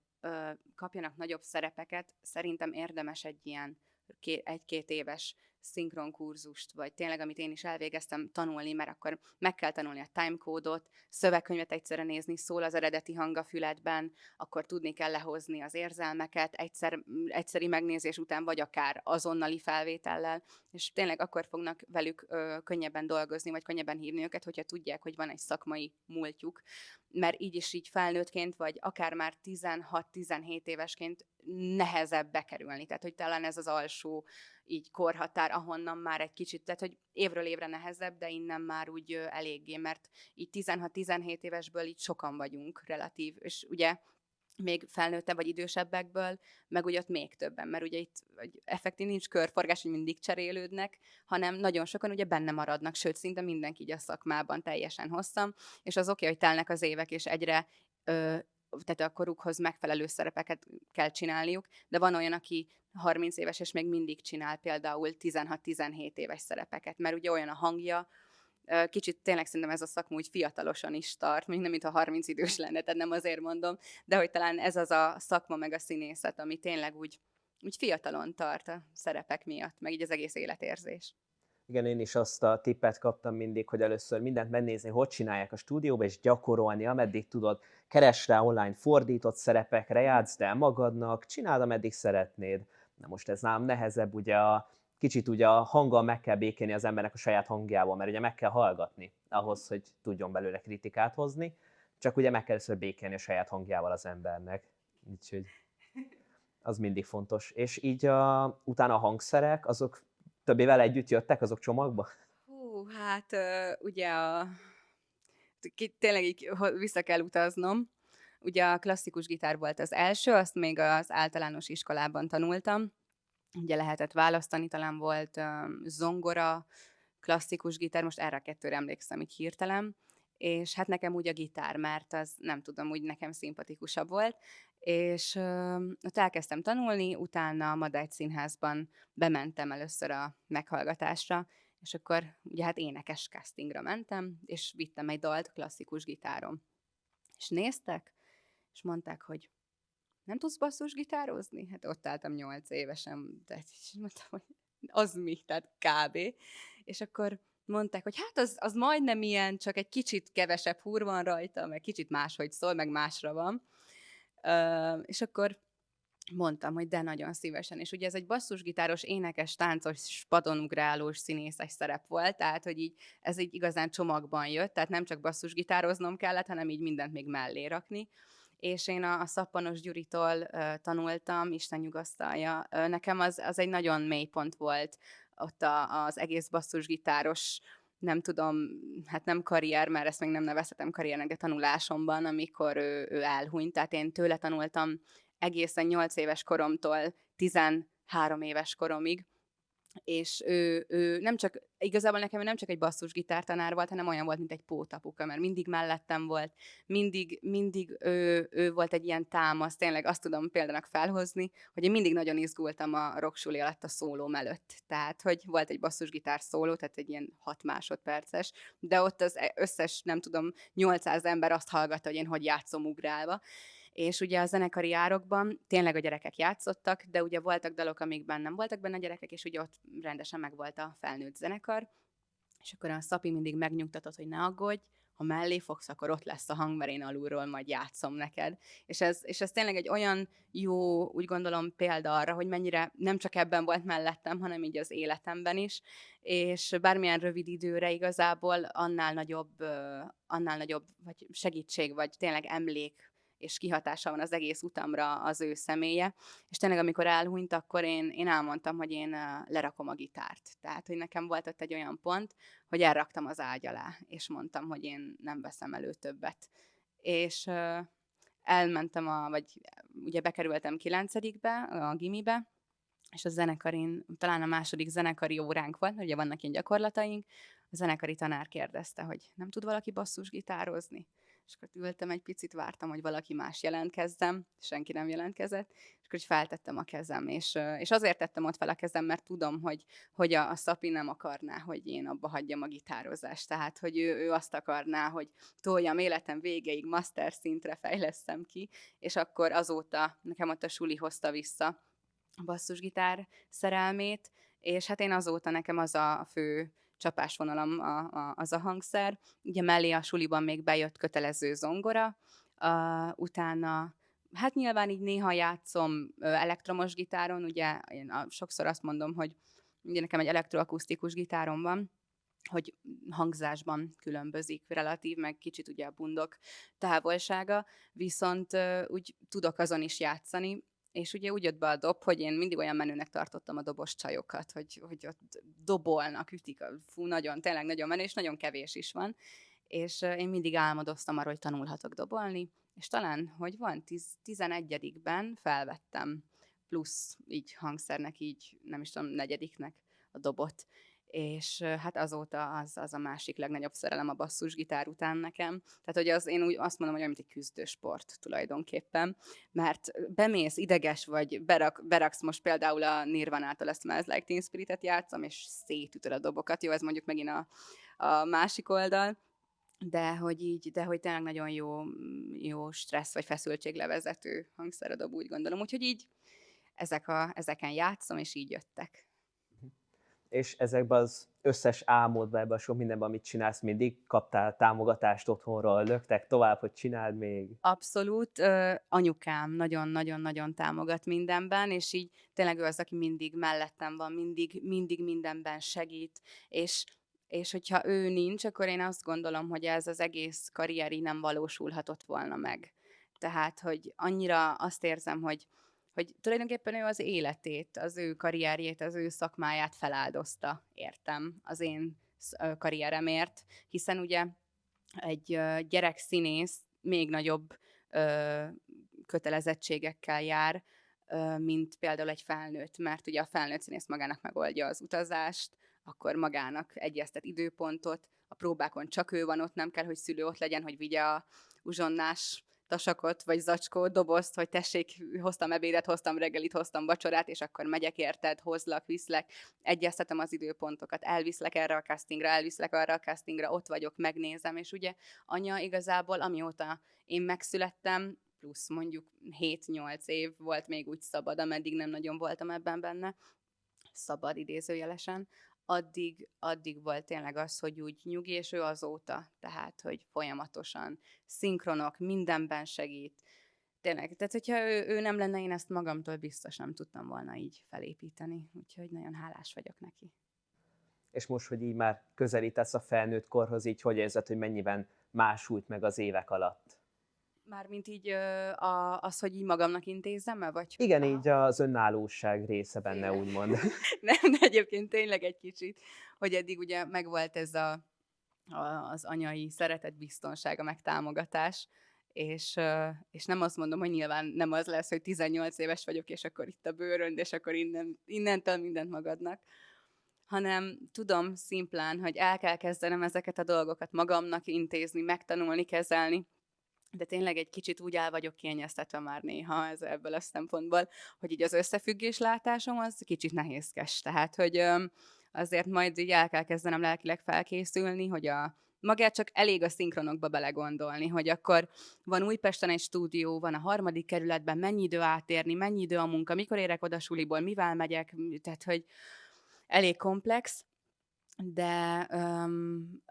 kapjanak nagyobb szerepeket, szerintem érdemes egy ilyen 1-2 éves szinkronkurzust, vagy tényleg, amit én is elvégeztem, tanulni, mert akkor meg kell tanulni a timecode-ot, szövegkönyvet egyszerre nézni, szól az eredeti hang a füledben, akkor tudni kell lehozni az érzelmeket egyszeri megnézés után, vagy akár azonnali felvétellel, és tényleg akkor fognak velük könnyebben dolgozni, vagy könnyebben hívni őket, hogyha tudják, hogy van egy szakmai múltjuk, mert így is így felnőttként, vagy akár már 16-17 évesként nehezebb bekerülni. Tehát, hogy talán ez az alsó így korhatár, ahonnan már egy kicsit, tehát, hogy évről évre nehezebb, de innen már úgy eléggé, mert így 16-17 évesből így sokan vagyunk relatív, és ugye még felnőttebb vagy idősebbekből, meg ugye ott még többen, mert ugye itt effektív nincs körforgás, hogy mindig cserélődnek, hanem nagyon sokan ugye benne maradnak, sőt, szinte mindenki így a szakmában teljesen hosszan, és az oké, hogy telnek az évek, és egyre tehát a korukhoz megfelelő szerepeket kell csinálniuk, de van olyan, aki 30 éves, és még mindig csinál például 16-17 éves szerepeket, mert ugye olyan a hangja, kicsit tényleg szerintem ez a szakma úgy fiatalosan is tart, még nem, mintha 30 idős lenne, tehát nem azért mondom, de hogy talán ez az a szakma meg a színészet, ami tényleg úgy fiatalon tart a szerepek miatt, meg így az egész életérzés. Igen, én is azt a tippet kaptam mindig, hogy először mindent megnézni, hogy csinálják a stúdióba, és gyakorolni, ameddig tudod, keresd rá online fordított szerepekre, játszd el magadnak, csináld, ameddig szeretnéd. Na most ez nálam nehezebb, ugye kicsit ugye a hanggal meg kell békélni az embernek a saját hangjával, mert ugye meg kell hallgatni ahhoz, hogy tudjon belőle kritikát hozni, csak ugye meg kell először békélni a saját hangjával az embernek. Úgyhogy az mindig fontos. És így utána a hangszerek, azok többével együtt jöttek, azok csomagba? Hú, hát ugye tényleg így vissza kell utaznom. Ugye a klasszikus gitár volt az első, azt még az általános iskolában tanultam. Ugye lehetett választani, talán volt zongora, klasszikus gitár, most erre a kettőre emlékszem így hirtelen, és hát nekem úgy a gitár, mert az nem tudom, úgy nekem szimpatikusabb volt, és ott elkezdtem tanulni, utána a Madách Színházban bementem először a meghallgatásra, és akkor ugye hát énekes castingra mentem, és vittem egy dalt klasszikus gitáron. És néztek, és mondták, hogy nem tudsz basszusgitározni? Hát ott álltam 8 évesen, tehát és mondtam, hogy az mi? Tehát kb. És akkor mondták, hogy hát az majdnem ilyen, csak egy kicsit kevesebb húr van rajta, meg kicsit máshogy szól, meg másra van. És akkor mondtam, hogy de nagyon szívesen. És ugye ez egy basszusgitáros, énekes, táncos, padonugrálós, színészes szerep volt, tehát hogy így ez így igazán csomagban jött, tehát nem csak basszusgitároznom kellett, hanem így mindent még mellé rakni. És én a Szappanos Gyuritól tanultam, Isten nyugasztalja. Nekem az egy nagyon mély pont volt ott az egész basszusgitáros, nem tudom, hát nem karrier, mert ezt még nem nevezhetem karriernek, de tanulásomban, amikor ő elhunyt. Tehát én tőle tanultam egészen 8 éves koromtól 13 éves koromig, és ő nem csak, igazából nekem ő nem csak egy basszusgitártanár volt, hanem olyan volt, mint egy pótapuka, mert mindig mellettem volt, mindig ő volt egy ilyen támasz, tényleg azt tudom példának felhozni, hogy én mindig nagyon izgultam a rocksuli alatt a szólóm előtt. Tehát, hogy volt egy basszusgitár szóló, tehát egy ilyen 6 másodperces, de ott az összes, nem tudom, 800 ember azt hallgatta, hogy én hogy játszom ugrálva, és ugye a zenekari árokban tényleg a gyerekek játszottak, de ugye voltak dalok, amikben nem voltak benne gyerekek, és ugye ott rendesen megvolt a felnőtt zenekar, és akkor a Szapi mindig megnyugtatott, hogy ne aggódj, ha mellé fogsz, akkor ott lesz a hang, mert én alulról majd játszom neked. És ez tényleg egy olyan jó, úgy gondolom, példa arra, hogy mennyire nem csak ebben volt mellettem, hanem így az életemben is, és bármilyen rövid időre igazából annál nagyobb vagy segítség, vagy tényleg emlék és kihatása van az egész utamra az ő személye. És tényleg, amikor elhunyt, akkor én elmondtam, hogy én lerakom a gitárt. Tehát, hogy nekem volt ott egy olyan pont, hogy elraktam az ágy alá, és mondtam, hogy én nem veszem elő többet. És elmentem, vagy ugye bekerültem 9-be, a gimibe, és a zenekarin, talán a második zenekari óránk volt, mert ugye vannak ilyen gyakorlataink, a zenekari tanár kérdezte, hogy nem tud valaki basszusgitározni? és akkor ültem egy picit, vártam, hogy valaki más jelentkezzen, senki nem jelentkezett, és akkor így feltettem a kezem, és azért tettem ott fel a kezem, mert tudom, hogy a Szapi nem akarná, hogy én abba hagyjam a gitározást, tehát, hogy ő azt akarná, hogy toljam életem végéig, master szintre fejlesszem ki, és akkor azóta nekem ott a suli hozta vissza a basszusgitár szerelmét, és hát én azóta nekem az a fő csapásvonalam az a hangszer. Ugye mellé a suliban még bejött kötelező zongora, utána hát nyilván így néha játszom elektromos gitáron, ugye én sokszor azt mondom, hogy ugye nekem egy elektroakusztikus gitárom van, hogy hangzásban különbözik relatív, meg kicsit ugye a bundok távolsága, viszont úgy tudok azon is játszani, és ugye úgy jött be a dob, hogy én mindig olyan menőnek tartottam a dobos csajokat, hogy ott dobolnak, ütik, fú, nagyon, tényleg nagyon menő, és nagyon kevés is van. És én mindig álmodoztam arról, hogy tanulhatok dobolni, és talán, hogy van, 11-ben felvettem plusz így hangszernek, így nem is tudom, negyediknek a dobot. És hát azóta az a másik legnagyobb szerelem a basszusgitár után nekem. Tehát, hogy én úgy azt mondom, hogy olyan, mint egy küzdősport tulajdonképpen, mert bemész, ideges vagy, beraksz most például a Nirvanától a Smells Like Teen Spirit-et játszom, és szétütöd a dobokat. Jó, ez mondjuk megint a másik oldal, de hogy tényleg nagyon jó stressz vagy feszültséglevezető hangszer a dob, úgy gondolom. Úgyhogy így ezeken játszom, és így jöttek. És ezekben az összes álmodban, ebben a sok mindenben, amit csinálsz, mindig kaptál támogatást otthonról, löktek tovább, hogy csináld még? Abszolút. Anyukám nagyon-nagyon-nagyon támogat mindenben, és így tényleg ő az, aki mindig mellettem van, mindig mindenben segít, és hogyha ő nincs, akkor én azt gondolom, hogy ez az egész karrier így nem valósulhatott volna meg. Tehát, hogy annyira azt érzem, hogy tulajdonképpen ő az életét, az ő karrierjét, az ő szakmáját feláldozta, értem, az én karrieremért, hiszen ugye egy gyerekszínész még nagyobb ö, kötelezettségekkel jár, mint például egy felnőtt, mert ugye a felnőtt színész magának megoldja az utazást, akkor magának egyeztet időpontot, a próbákon csak ő van ott, nem kell, hogy szülő ott legyen, hogy vigye a uzsonnás tasakot, vagy zacskót, dobozt, hogy tessék, hoztam ebédet, hoztam reggelit, hoztam vacsorát, és akkor megyek érted, hozlak, viszlek, egyeztetem az időpontokat, elviszlek erre a castingra, elviszlek arra a castingra, ott vagyok, megnézem, és ugye anya igazából, amióta én megszülettem, plusz mondjuk 7-8 év volt még úgy szabad, ameddig nem nagyon voltam ebben benne, szabad idézőjelesen, addig volt tényleg az, hogy úgy nyugi, és ő azóta, tehát, hogy folyamatosan szinkronok, mindenben segít. Tényleg, tehát hogyha ő nem lenne, én ezt magamtól biztos nem tudtam volna így felépíteni, úgyhogy nagyon hálás vagyok neki. És most, hogy így már közelítesz a felnőtt korhoz, így hogy érzed, hogy mennyiben másult meg az évek alatt? Mármint így az, hogy így magamnak intézzem-e, vagy hogy... Igen, Aha. így az önállóság része benne, úgymond. Nem, de egyébként tényleg egy kicsit, hogy eddig ugye megvolt ez az anyai szeretet, biztonsága, meg támogatás, és nem azt mondom, hogy nyilván nem az lesz, hogy 18 éves vagyok, és akkor itt a bőrönd, és akkor innentől mindent magadnak, hanem tudom szimplán, hogy el kell kezdenem ezeket a dolgokat magamnak intézni, megtanulni, kezelni, de tényleg egy kicsit úgy el vagyok kényeztetve már néha ebből a szempontból, hogy így az összefüggéslátásom az kicsit nehézkes. Tehát, hogy azért majd így el kell kezdenem lelkileg felkészülni, hogy magát csak elég a szinkronokba belegondolni, hogy akkor van Újpesten egy stúdió, van a 3. kerületben, mennyi idő átérni, mennyi idő a munka, mikor érek oda suliból, mivel megyek, tehát, hogy elég komplex, de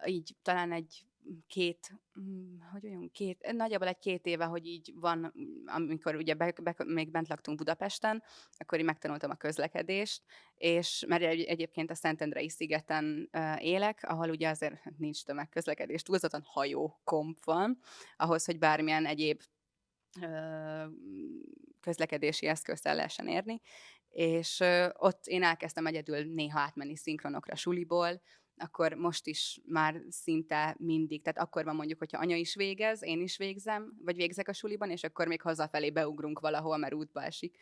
így talán nagyjából egy-két éve, hogy így van, amikor ugye még bent laktunk Budapesten, akkor én megtanultam a közlekedést, és mert egyébként a Szentendrei szigeten élek, ahol ugye azért nincs tömegközlekedés, túlzottan hajókomp van, ahhoz, hogy bármilyen egyéb ö, közlekedési eszközt el lehessen érni, és ott én elkezdtem egyedül néha átmenni szinkronokra suliból, akkor most is már szinte mindig, tehát akkor van mondjuk, hogyha anya is végez, én is végzem, vagy végzek a suliban, és akkor még hazafelé beugrunk valahol, mert útba esik.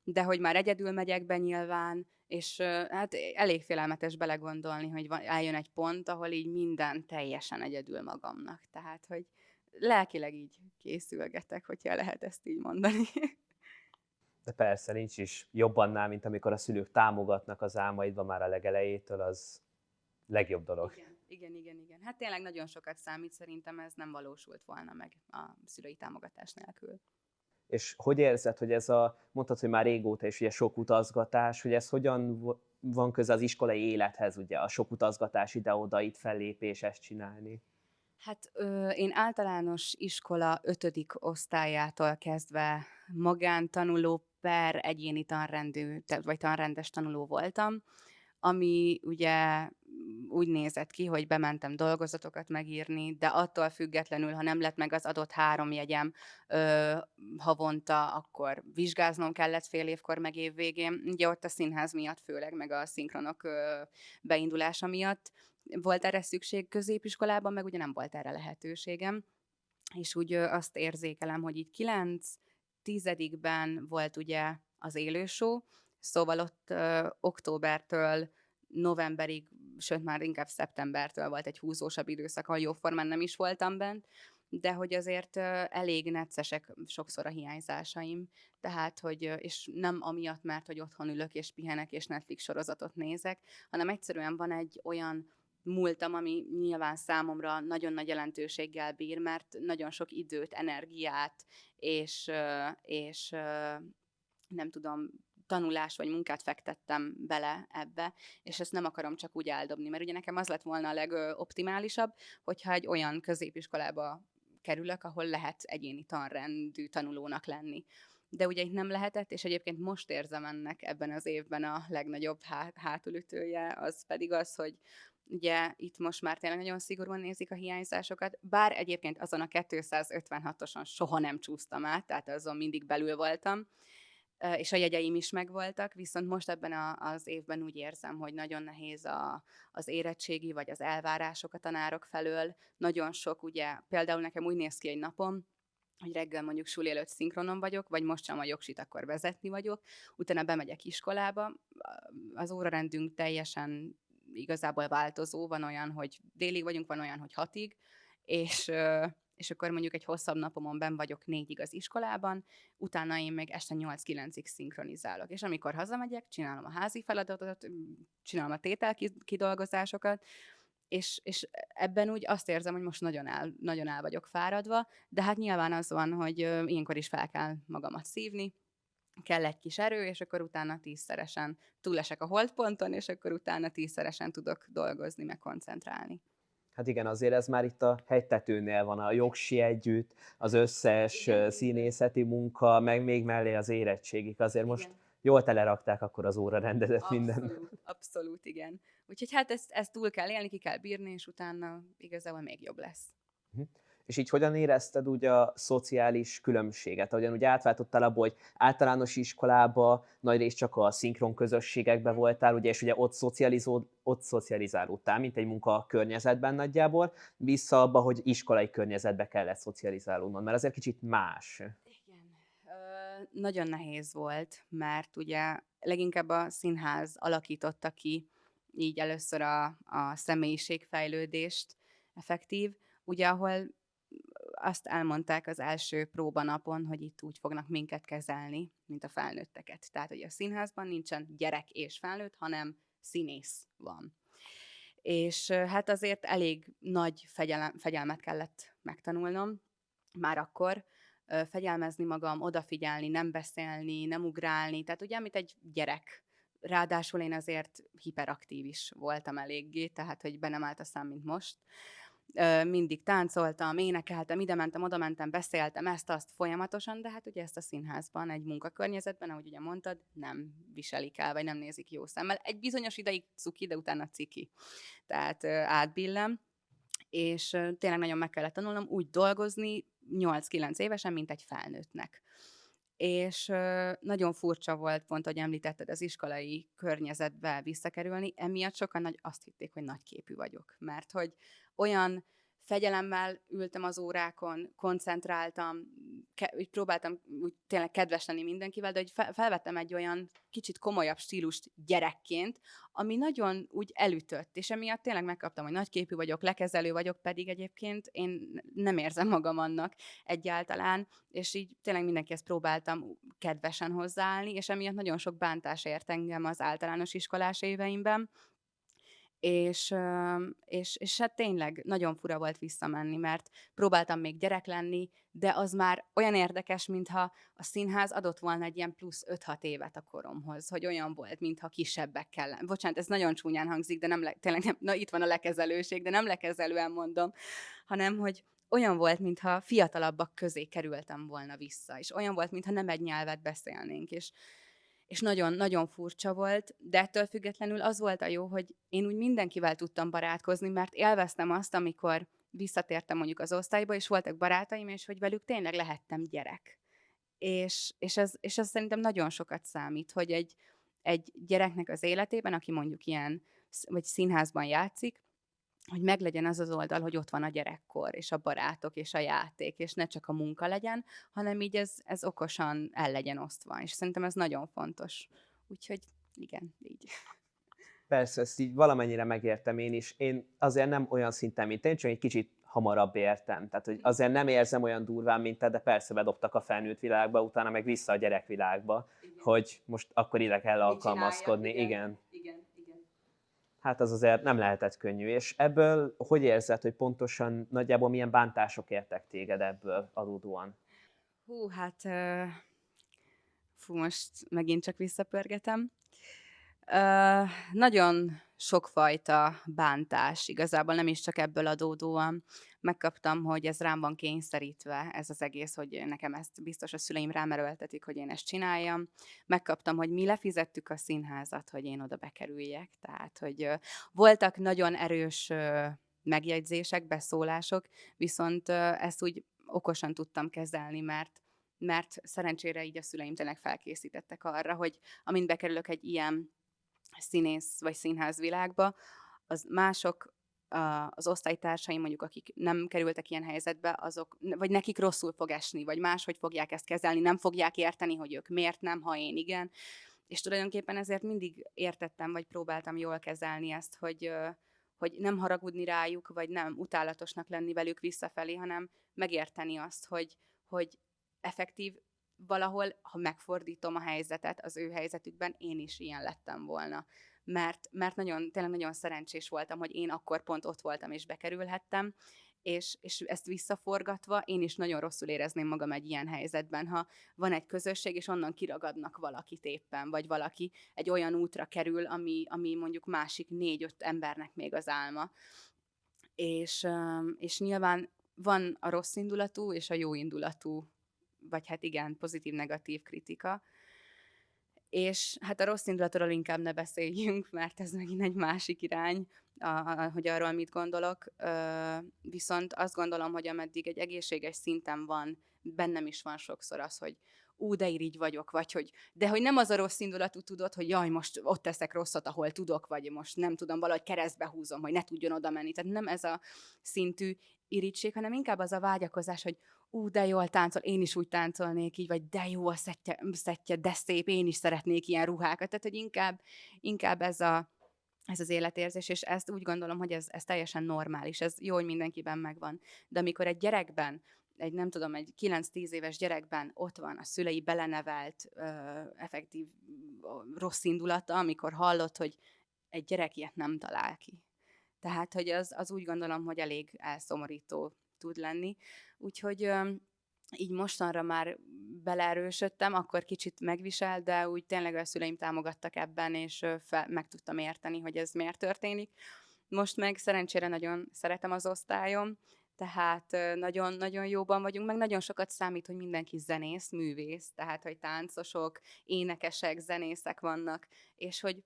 De hogy már egyedül megyek be nyilván, és hát elég félelmetes belegondolni, hogy eljön egy pont, ahol így minden teljesen egyedül magamnak. Tehát, hogy lelkileg így készülgetek, hogyha lehet ezt így mondani. De persze, nincs is jobb annál, mint amikor a szülők támogatnak az álmaidban már a legelejétől, az legjobb dolog. Igen. Hát tényleg nagyon sokat számít, szerintem ez nem valósult volna meg a szülői támogatás nélkül. És hogy érzed, hogy ez mondtad, hogy már régóta is ugye sok utazgatás, hogy ez hogyan van köze az iskolai élethez, ugye a sok utazgatás ide-oda, itt fellépés, ezt csinálni? Hát én általános iskola 5. osztályától kezdve magántanuló per egyéni tanrendű, vagy tanrendes tanuló voltam, ami ugye úgy nézett ki, hogy bementem dolgozatokat megírni, de attól függetlenül, ha nem lett meg az adott 3 jegyem ö, havonta, akkor vizsgáznom kellett fél évkor, meg évvégén. Ugye ott a színház miatt főleg, meg a szinkronok beindulása miatt volt erre szükség középiskolában, meg ugye nem volt erre lehetőségem. És úgy azt érzékelem, hogy így 9-10-ben volt ugye az élő show, szóval ott októbertől novemberig, sőt már inkább szeptembertől volt egy húzósabb időszak, ahol jóformán nem is voltam bent, de hogy azért elég neccesek sokszor a hiányzásaim, tehát, hogy és nem amiatt, mert hogy otthon ülök és pihenek és Netflix sorozatot nézek, hanem egyszerűen van egy olyan múltam, ami nyilván számomra nagyon nagy jelentőséggel bír, mert nagyon sok időt, energiát és nem tudom, tanulás vagy munkát fektettem bele ebbe, és ezt nem akarom csak úgy eldobni, mert ugye nekem az lett volna a legoptimálisabb, hogyha egy olyan középiskolába kerülök, ahol lehet egyéni tanrendű tanulónak lenni. De ugye itt nem lehetett, és egyébként most érzem ennek ebben az évben a legnagyobb hátulütője, az pedig az, hogy ugye itt most már tényleg nagyon szigorúan nézik a hiányzásokat, bár egyébként azon a 256-oson soha nem csúsztam át, tehát azon mindig belül voltam, és a jegyeim is megvoltak, viszont most ebben az évben úgy érzem, hogy nagyon nehéz az érettségi, vagy az elvárások a tanárok felől. Nagyon sok, ugye, például nekem úgy néz ki egy napom, hogy reggel mondjuk suli előtt szinkronon vagyok, vagy most sem a jogsit, akkor vezetni vagyok, utána bemegyek iskolába, az órarendünk teljesen igazából változó, van olyan, hogy délig vagyunk, van olyan, hogy 6-ig, és akkor mondjuk egy hosszabb napomon benn vagyok 4-ig az iskolában, utána én még este 8-9-ig szinkronizálok. És amikor hazamegyek, csinálom a házi feladatot, csinálom a tételkidolgozásokat, és ebben úgy azt érzem, hogy most nagyon el vagyok fáradva, de hát nyilván az van, hogy ilyenkor is fel kell magamat szívni, kell egy kis erő, és akkor utána 10-szeresen túlesek a holdponton, és akkor utána 10-szeresen tudok dolgozni, meg koncentrálni. Hát igen, azért ez már itt a hegytetőnél van, a jogsi együtt, az összes színészeti munka, meg még mellé az érettségik. Azért most Igen. jól telerakták akkor az órarendedet minden. Abszolút, igen. Úgyhogy hát ezt túl kell élni, ki kell bírni, és utána igazából még jobb lesz. Mhm. És így hogyan érezted úgy a szociális különbséget? Ahogyan úgy átváltottál abból, hogy általános iskolába nagyrészt csak a szinkron közösségekben voltál, ugye, és ugye ott szocializálódtál, mint egy munka környezetben nagyjából, vissza abba, hogy iskolai környezetbe kellett szocializálódnod, mert azért kicsit más. Igen. Nagyon nehéz volt, mert ugye leginkább a színház alakította ki így először a személyiségfejlődést effektív, ugye ahol azt elmondták az első próbanapon, hogy itt úgy fognak minket kezelni, mint a felnőtteket. Tehát, hogy a színházban nincsen gyerek és felnőtt, hanem színész van. És hát azért elég nagy fegyelmet kellett megtanulnom már akkor, fegyelmezni magam, odafigyelni, nem beszélni, nem ugrálni, tehát ugye, mint egy gyerek. Ráadásul én azért hiperaktív is voltam eléggé, tehát hogy be nem állt a szám, mint most. Mindig táncoltam, énekeltem, ide mentem, oda mentem, beszéltem ezt-azt folyamatosan, de hát ugye ezt a színházban, egy munkakörnyezetben, ahogy ugye mondtad, nem viselik el, vagy nem nézik jó szemmel. Egy bizonyos ideig cuki, de utána ciki. Tehát átbillem, és tényleg nagyon meg kellett tanulnom úgy dolgozni 8-9 évesen, mint egy felnőttnek. És nagyon furcsa volt, pont, ahogy említetted, az iskolai környezetbe visszakerülni. Emiatt sokan azt hitték, hogy nagyképű vagyok, mert hogy olyan fegyelemmel ültem az órákon, koncentráltam, úgy próbáltam úgy tényleg kedves lenni mindenkivel, de hogy felvettem egy olyan kicsit komolyabb stílust gyerekként, ami nagyon úgy elütött, és emiatt tényleg megkaptam, hogy nagyképű vagyok, lekezelő vagyok, pedig egyébként én nem érzem magam annak egyáltalán, és így tényleg mindenkihez próbáltam kedvesen hozzáállni, és emiatt nagyon sok bántás ért engem az általános iskolás éveimben, és hát tényleg nagyon fura volt visszamenni, mert próbáltam még gyerek lenni, de az már olyan érdekes, mintha a színház adott volna egy ilyen plusz 5-6 évet a koromhoz, hogy olyan volt, mintha kisebbekkel bocsánat, ez nagyon csúnyán hangzik, de tényleg nem, na itt van a lekezelőség, de nem lekezelően mondom, hanem hogy olyan volt, mintha fiatalabbak közé kerültem volna vissza, és olyan volt, mintha nem egy nyelvet beszélnénk, és nagyon-nagyon furcsa volt, de ettől függetlenül az volt a jó, hogy én úgy mindenkivel tudtam barátkozni, mert élveztem azt, amikor visszatértem mondjuk az osztályba, és voltak barátaim, és hogy velük tényleg lehettem gyerek. És ez szerintem nagyon sokat számít, hogy egy gyereknek az életében, aki mondjuk ilyen, vagy színházban játszik, hogy meglegyen az az oldal, hogy ott van a gyerekkor, és a barátok, és a játék, és ne csak a munka legyen, hanem így ez okosan el legyen osztva, és szerintem ez nagyon fontos. Úgyhogy igen, így. Persze, ezt így valamennyire megértem én is. Én azért nem olyan szinten, mint én, csak egy kicsit hamarabb értem. Tehát, hogy azért nem érzem olyan durván, mint te, de persze bedobtak a felnőtt világba, utána meg vissza a gyerekvilágba, Igen. hogy most akkor ide kell alkalmazkodni. Igen. Hát az azért nem lehetett könnyű. És ebből hogy érzed, hogy pontosan nagyjából milyen bántások értek téged ebből adódóan? Hú, hát most megint csak visszapörgetem. Nagyon sokfajta bántás, igazából nem is csak ebből adódóan. Megkaptam, hogy ez rám van kényszerítve, ez az egész, hogy nekem ezt biztos a szüleim rám erőltetik, hogy én ezt csináljam. Megkaptam, hogy mi lefizettük a színházat, hogy én oda bekerüljek. Tehát, hogy voltak nagyon erős megjegyzések, beszólások, viszont ezt úgy okosan tudtam kezelni, mert szerencsére így a szüleim tényleg felkészítettek arra, hogy amint bekerülök egy ilyen színész vagy színház világba, az mások, az osztálytársaim mondjuk, akik nem kerültek ilyen helyzetbe, azok, vagy nekik rosszul fog esni, vagy máshogy fogják ezt kezelni, nem fogják érteni, hogy ők miért nem, ha én igen. És tulajdonképpen ezért mindig értettem, vagy próbáltam jól kezelni ezt, hogy nem haragudni rájuk, vagy nem utálatosnak lenni velük visszafelé, hanem megérteni azt, hogy effektív valahol, ha megfordítom a helyzetet az ő helyzetükben, én is ilyen lettem volna. Mert tényleg nagyon szerencsés voltam, hogy én akkor pont ott voltam és bekerülhettem, és ezt visszaforgatva én is nagyon rosszul érezném magam egy ilyen helyzetben, ha van egy közösség, és onnan kiragadnak valakit éppen, vagy valaki egy olyan útra kerül, ami mondjuk másik 4-5 embernek még az álma. És nyilván van a rossz indulatú és a jó indulatú, vagy hát igen, pozitív-negatív kritika. És hát a rossz indulatról inkább ne beszéljünk, mert ez megint egy másik irány, hogy arról mit gondolok. Viszont azt gondolom, hogy ameddig egy egészséges szinten van, bennem is van sokszor az, hogy de irigy vagyok, vagy de hogy nem az a rossz indulatú tudod, hogy jaj, most ott teszek rosszat, ahol tudok, vagy most nem tudom, valahogy keresztbe húzom, hogy ne tudjon oda menni. Tehát nem ez a szintű irigység, hanem inkább az a vágyakozás, hogy de jól táncol, én is úgy táncolnék így, vagy de jó a szettje, de szép, én is szeretnék ilyen ruhákat. Tehát, hogy inkább ez az életérzés, és ezt úgy gondolom, hogy ez teljesen normális, ez jó, hogy mindenkiben megvan. De amikor egy gyerekben, nem tudom, egy 9-10 éves gyerekben ott van a szülei belenevelt, effektív rossz indulata, amikor hallott, hogy egy gyerek ilyet nem talál ki. Tehát, hogy az úgy gondolom, hogy elég elszomorító tud lenni. Úgyhogy így mostanra már beleerősödtem, akkor kicsit megvisel, de úgy tényleg a szüleim támogattak ebben, és meg tudtam érteni, hogy ez miért történik. Most meg szerencsére nagyon szeretem az osztályom, tehát nagyon-nagyon jóban vagyunk, meg nagyon sokat számít, hogy mindenki zenész, művész, tehát hogy táncosok, énekesek, zenészek vannak, és hogy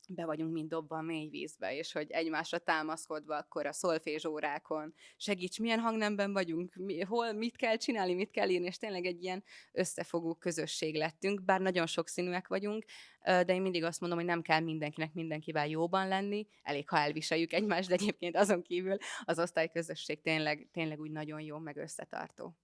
be vagyunk mind dobva a mély vízbe, és hogy egymásra támaszkodva akkor a szolfézsórákon segíts, milyen hangnemben vagyunk, hol, mit kell csinálni, mit kell írni, és tényleg egy ilyen összefogó közösség lettünk, bár nagyon sokszínűek vagyunk, de én mindig azt mondom, hogy nem kell mindenkinek mindenkivel jóban lenni, elég, ha elviseljük egymást, de egyébként azon kívül az osztályközösség tényleg úgy nagyon jó, meg összetartó.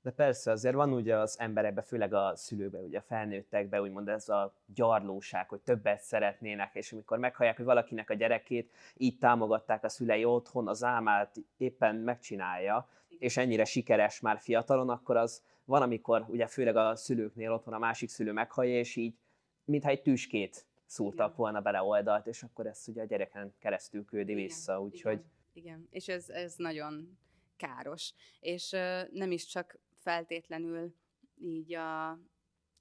De persze, azért van ugye az emberekben, főleg a szülőkben, ugye a felnőttekben úgymond ez a gyarlóság, hogy többet szeretnének, és amikor meghallják, hogy valakinek a gyerekét így támogatták a szülei otthon, az álmát éppen megcsinálja, és ennyire sikeres már fiatalon, akkor az van, amikor ugye főleg a szülőknél otthon a másik szülő meghallja, és így mintha egy tüskét szúrtak Igen. volna bele oldalt, és akkor ezt ugye a gyereken keresztül küldi Igen, vissza, úgyhogy igen. És ez nagyon káros. És nem is csak feltétlenül így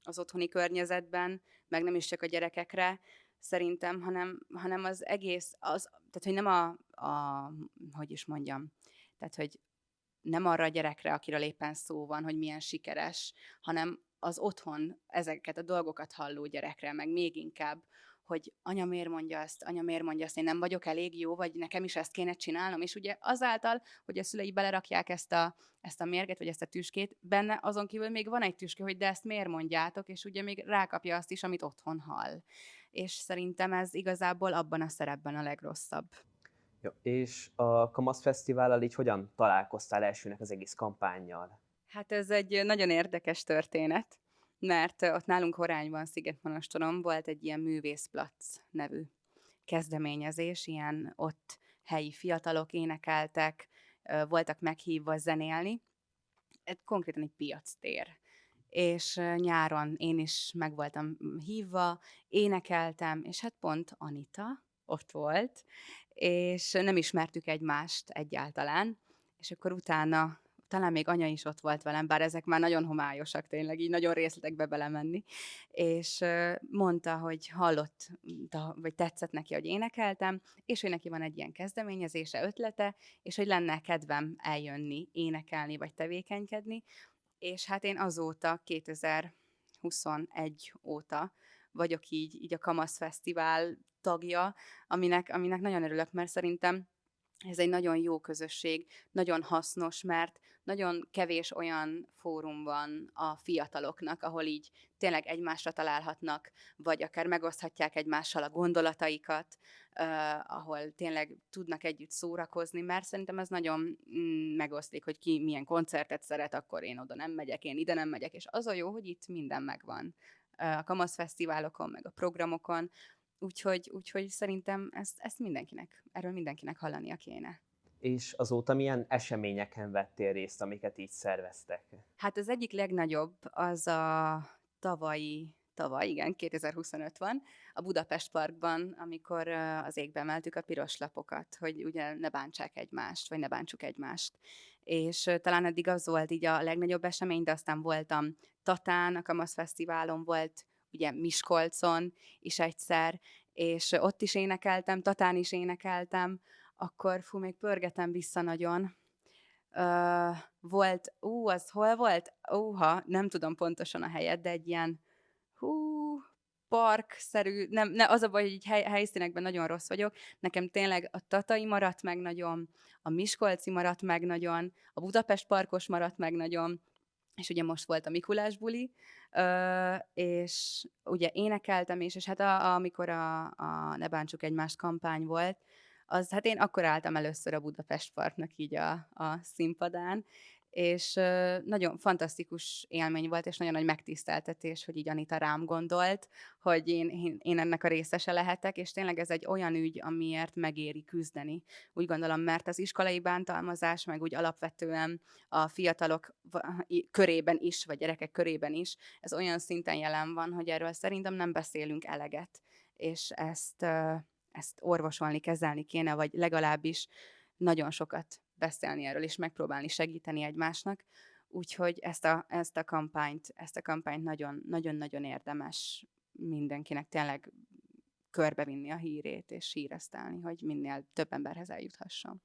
az otthoni környezetben, meg nem is csak a gyerekekre szerintem, hanem az egész, tehát hogy nem hogy is mondjam, tehát hogy nem arra a gyerekre, akiről éppen szó van, hogy milyen sikeres, hanem az otthon ezeket a dolgokat halló gyerekre, meg még inkább, hogy anya miért mondja azt, anya miért mondja azt, én nem vagyok elég jó, vagy nekem is ezt kéne csinálnom. És ugye azáltal, hogy a szülei belerakják ezt a mérget, vagy ezt a tüskét, benne azon kívül még van egy tüske, hogy de ezt miért mondjátok, és ugye még rákapja azt is, amit otthon hall. És szerintem ez igazából abban a szerepben a legrosszabb. jó. És a Kamasz Fesztivállal így hogyan találkoztál elsőnek az egész kampánnyal? Hát ez egy nagyon érdekes történet, mert ott nálunk Horányban, Szigetmonostoron volt egy ilyen művészplac nevű kezdeményezés, ilyen ott helyi fiatalok énekeltek, voltak meghívva zenélni, konkrétan egy piactér. És nyáron én is meg voltam hívva, énekeltem, és hát pont Anita ott volt, és nem ismertük egymást egyáltalán, és akkor utána talán még anya is ott volt velem, bár ezek már nagyon homályosak tényleg, így nagyon részletekbe belemenni, és mondta, hogy hallotta, vagy tetszett neki, hogy énekeltem, és hogy neki van egy ilyen kezdeményezése, ötlete, és hogy lenne kedvem eljönni, énekelni, vagy tevékenykedni, és hát én azóta, 2021 óta vagyok így a Kamasz Fesztivál tagja, aminek nagyon örülök, mert szerintem ez egy nagyon jó közösség, nagyon hasznos, mert nagyon kevés olyan fórum van a fiataloknak, ahol így tényleg egymásra találhatnak, vagy akár megoszthatják egymással a gondolataikat, ahol tényleg tudnak együtt szórakozni, mert szerintem ez nagyon megoszlik, hogy ki milyen koncertet szeret, akkor én oda nem megyek, én ide nem megyek, és az a jó, hogy itt minden megvan. A Kamasz fesztiválokon, meg a programokon, úgyhogy szerintem erről mindenkinek hallania kéne. És azóta milyen eseményeken vettél részt, amiket így szerveztek? Hát az egyik legnagyobb az a tavaly, igen, 2025 van, a Budapest Parkban, amikor az égbe emeltük a piros lapokat, hogy ugye ne bántsák egymást, vagy ne bántsuk egymást. És talán eddig az volt így a legnagyobb esemény, de aztán voltam Tatán, a Kamasz Fesztiválon volt, ugye Miskolcon is egyszer, és ott is énekeltem, Tatán is énekeltem, akkor még pörgetem vissza nagyon. Volt, az hol volt? Nem tudom pontosan a helyet, de egy ilyen, hú, parkszerű, az a baj, hogy így helyszínekben nagyon rossz vagyok. Nekem tényleg a tatai maradt meg nagyon, a miskolci maradt meg nagyon, a Budapest parkos maradt meg nagyon, és ugye most volt a Mikulás buli, és ugye énekeltem is, és hát amikor a Ne bántsuk egymást kampány volt, hát én akkor álltam először a Budapest Parknak így a színpadán, és nagyon fantasztikus élmény volt, és nagyon nagy megtiszteltetés, hogy így Anita rám gondolt, hogy én ennek a részese lehetek, és tényleg ez egy olyan ügy, amiért megéri küzdeni. Úgy gondolom, mert az iskolai bántalmazás, meg úgy alapvetően a fiatalok körében is, vagy gyerekek körében is, ez olyan szinten jelen van, hogy erről szerintem nem beszélünk eleget, és ezt orvosolni, kezelni kéne, vagy legalábbis nagyon sokat beszélni erről, és megpróbálni segíteni egymásnak. Úgyhogy ezt a kampányt nagyon-nagyon érdemes mindenkinek tényleg körbevinni a hírét, és híresztelni, hogy minél több emberhez eljuthasson.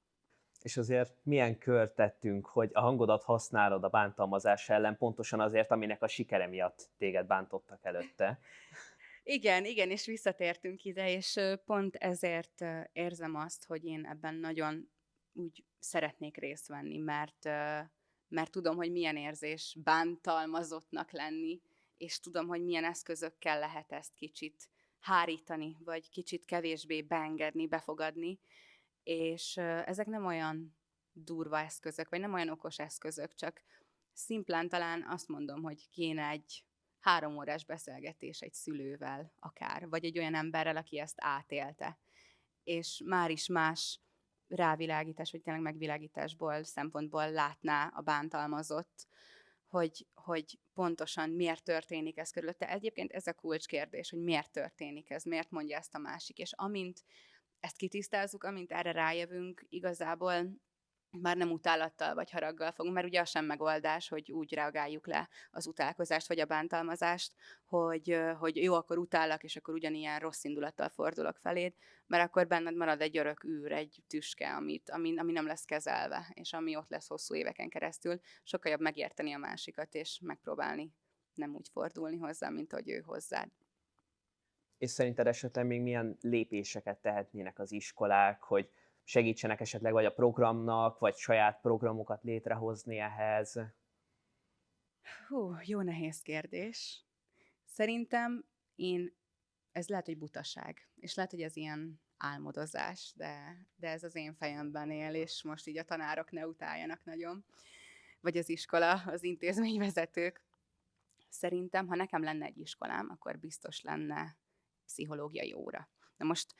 És azért milyen kört tettünk, hogy a hangodat használod a bántalmazás ellen, pontosan azért, aminek a sikere miatt téged bántottak előtte? Igen, igen, és visszatértünk ide, és pont ezért érzem azt, hogy én ebben nagyon úgy szeretnék részt venni, mert tudom, hogy milyen érzés bántalmazottnak lenni, és tudom, hogy milyen eszközökkel lehet ezt kicsit hárítani, vagy kicsit kevésbé beengedni, befogadni, és ezek nem olyan durva eszközök, vagy nem olyan okos eszközök, csak szimplán talán azt mondom, hogy kéne egy 3 órás beszélgetés egy szülővel akár, vagy egy olyan emberrel, aki ezt átélte. És már is más rávilágítás, vagy tényleg megvilágításból, szempontból látná a bántalmazott, hogy pontosan miért történik ez körülötte. Egyébként ez a kulcskérdés, hogy miért történik ez, miért mondja ezt a másik. És amint ezt kitisztázzuk, amint erre rájövünk, igazából már nem utálattal vagy haraggal fogunk, mert ugye az sem megoldás, hogy úgy reagáljuk le az utálkozást vagy a bántalmazást, hogy jó, akkor utállak, és akkor ugyanilyen rossz indulattal fordulok feléd, mert akkor benned marad egy örök űr, egy tüske, ami nem lesz kezelve, és ami ott lesz hosszú éveken keresztül. Sokkal jobb megérteni a másikat, és megpróbálni nem úgy fordulni hozzá, mint ahogy ő hozzád. És szerinted esetleg még milyen lépéseket tehetnének az iskolák, hogy segítsenek esetleg vagy a programnak, vagy saját programokat létrehozni ehhez? Hú, jó nehéz kérdés. Szerintem ez lehet, hogy butaság, és lehet, hogy ez ilyen álmodozás, de ez az én fejemben él, és most így a tanárok ne utáljanak nagyon, vagy az iskola, az intézményvezetők. Szerintem, ha nekem lenne egy iskolám, akkor biztos lenne pszichológiai óra. Na most,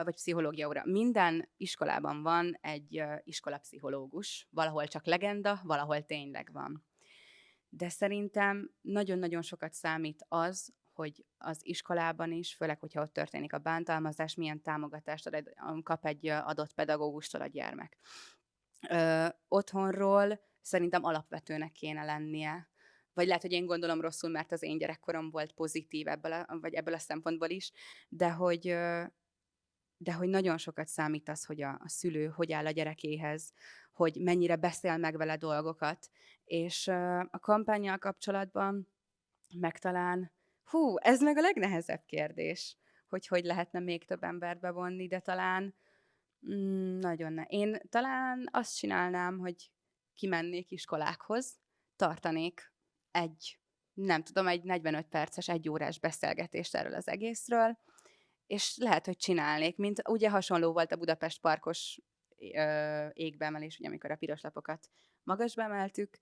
vagy pszichológia óra. Minden iskolában van egy iskolapszichológus, valahol csak legenda, valahol tényleg van. De szerintem nagyon-nagyon sokat számít az, hogy az iskolában is, főleg, hogyha ott történik a bántalmazás, milyen támogatást kap egy adott pedagógustól a gyermek. Otthonról szerintem alapvetőnek kéne lennie. Vagy lehet, hogy én gondolom rosszul, mert az én gyerekkorom volt pozitív ebből a szempontból is, de hogy, de hogy nagyon sokat számít az, hogy a szülő hogy áll a gyerekéhez, hogy mennyire beszél meg vele dolgokat. És a kampánnyal kapcsolatban meg talán, ez meg a legnehezebb kérdés, hogy lehetne még több embert bevonni, de talán nagyon én talán azt csinálnám, hogy kimennék iskolákhoz, tartanék egy, nem tudom, egy 45 perces, 1 órás beszélgetést erről az egészről, és lehet, hogy csinálnék, mint ugye hasonló volt a Budapest parkos égbeemelés, ugye amikor a piros lapokat magasba emeltük,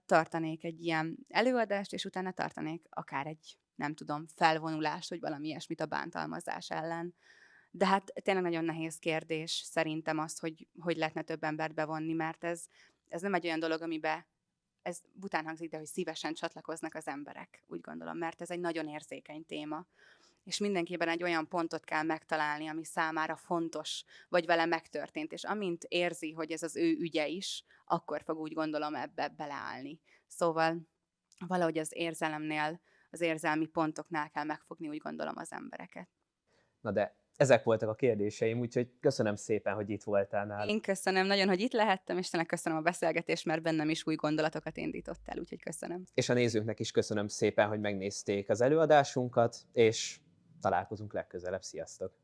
tartanék egy ilyen előadást, és utána tartanék akár egy, nem tudom, felvonulást, vagy valami ilyesmit a bántalmazás ellen. De hát tényleg nagyon nehéz kérdés szerintem az, hogy lehetne több embert bevonni, mert ez nem egy olyan dolog, amibe ez bután hangzik, de hogy szívesen csatlakoznak az emberek, úgy gondolom, mert ez egy nagyon érzékeny téma. És mindenkiben egy olyan pontot kell megtalálni, ami számára fontos, vagy vele megtörtént. És amint érzi, hogy ez az ő ügye is, akkor fog úgy gondolom ebbe beleállni. Szóval valahogy az érzelemnél, az érzelmi pontoknál kell megfogni, úgy gondolom, az embereket. Na de ezek voltak a kérdéseim, úgyhogy köszönöm szépen, hogy itt voltál nálam. Én köszönöm nagyon, hogy itt lehettem, és tényleg köszönöm a beszélgetést, mert bennem is új gondolatokat indított el, úgyhogy köszönöm. És a nézőknek is köszönöm szépen, hogy megnézték az előadásunkat, és találkozunk legközelebb. Sziasztok!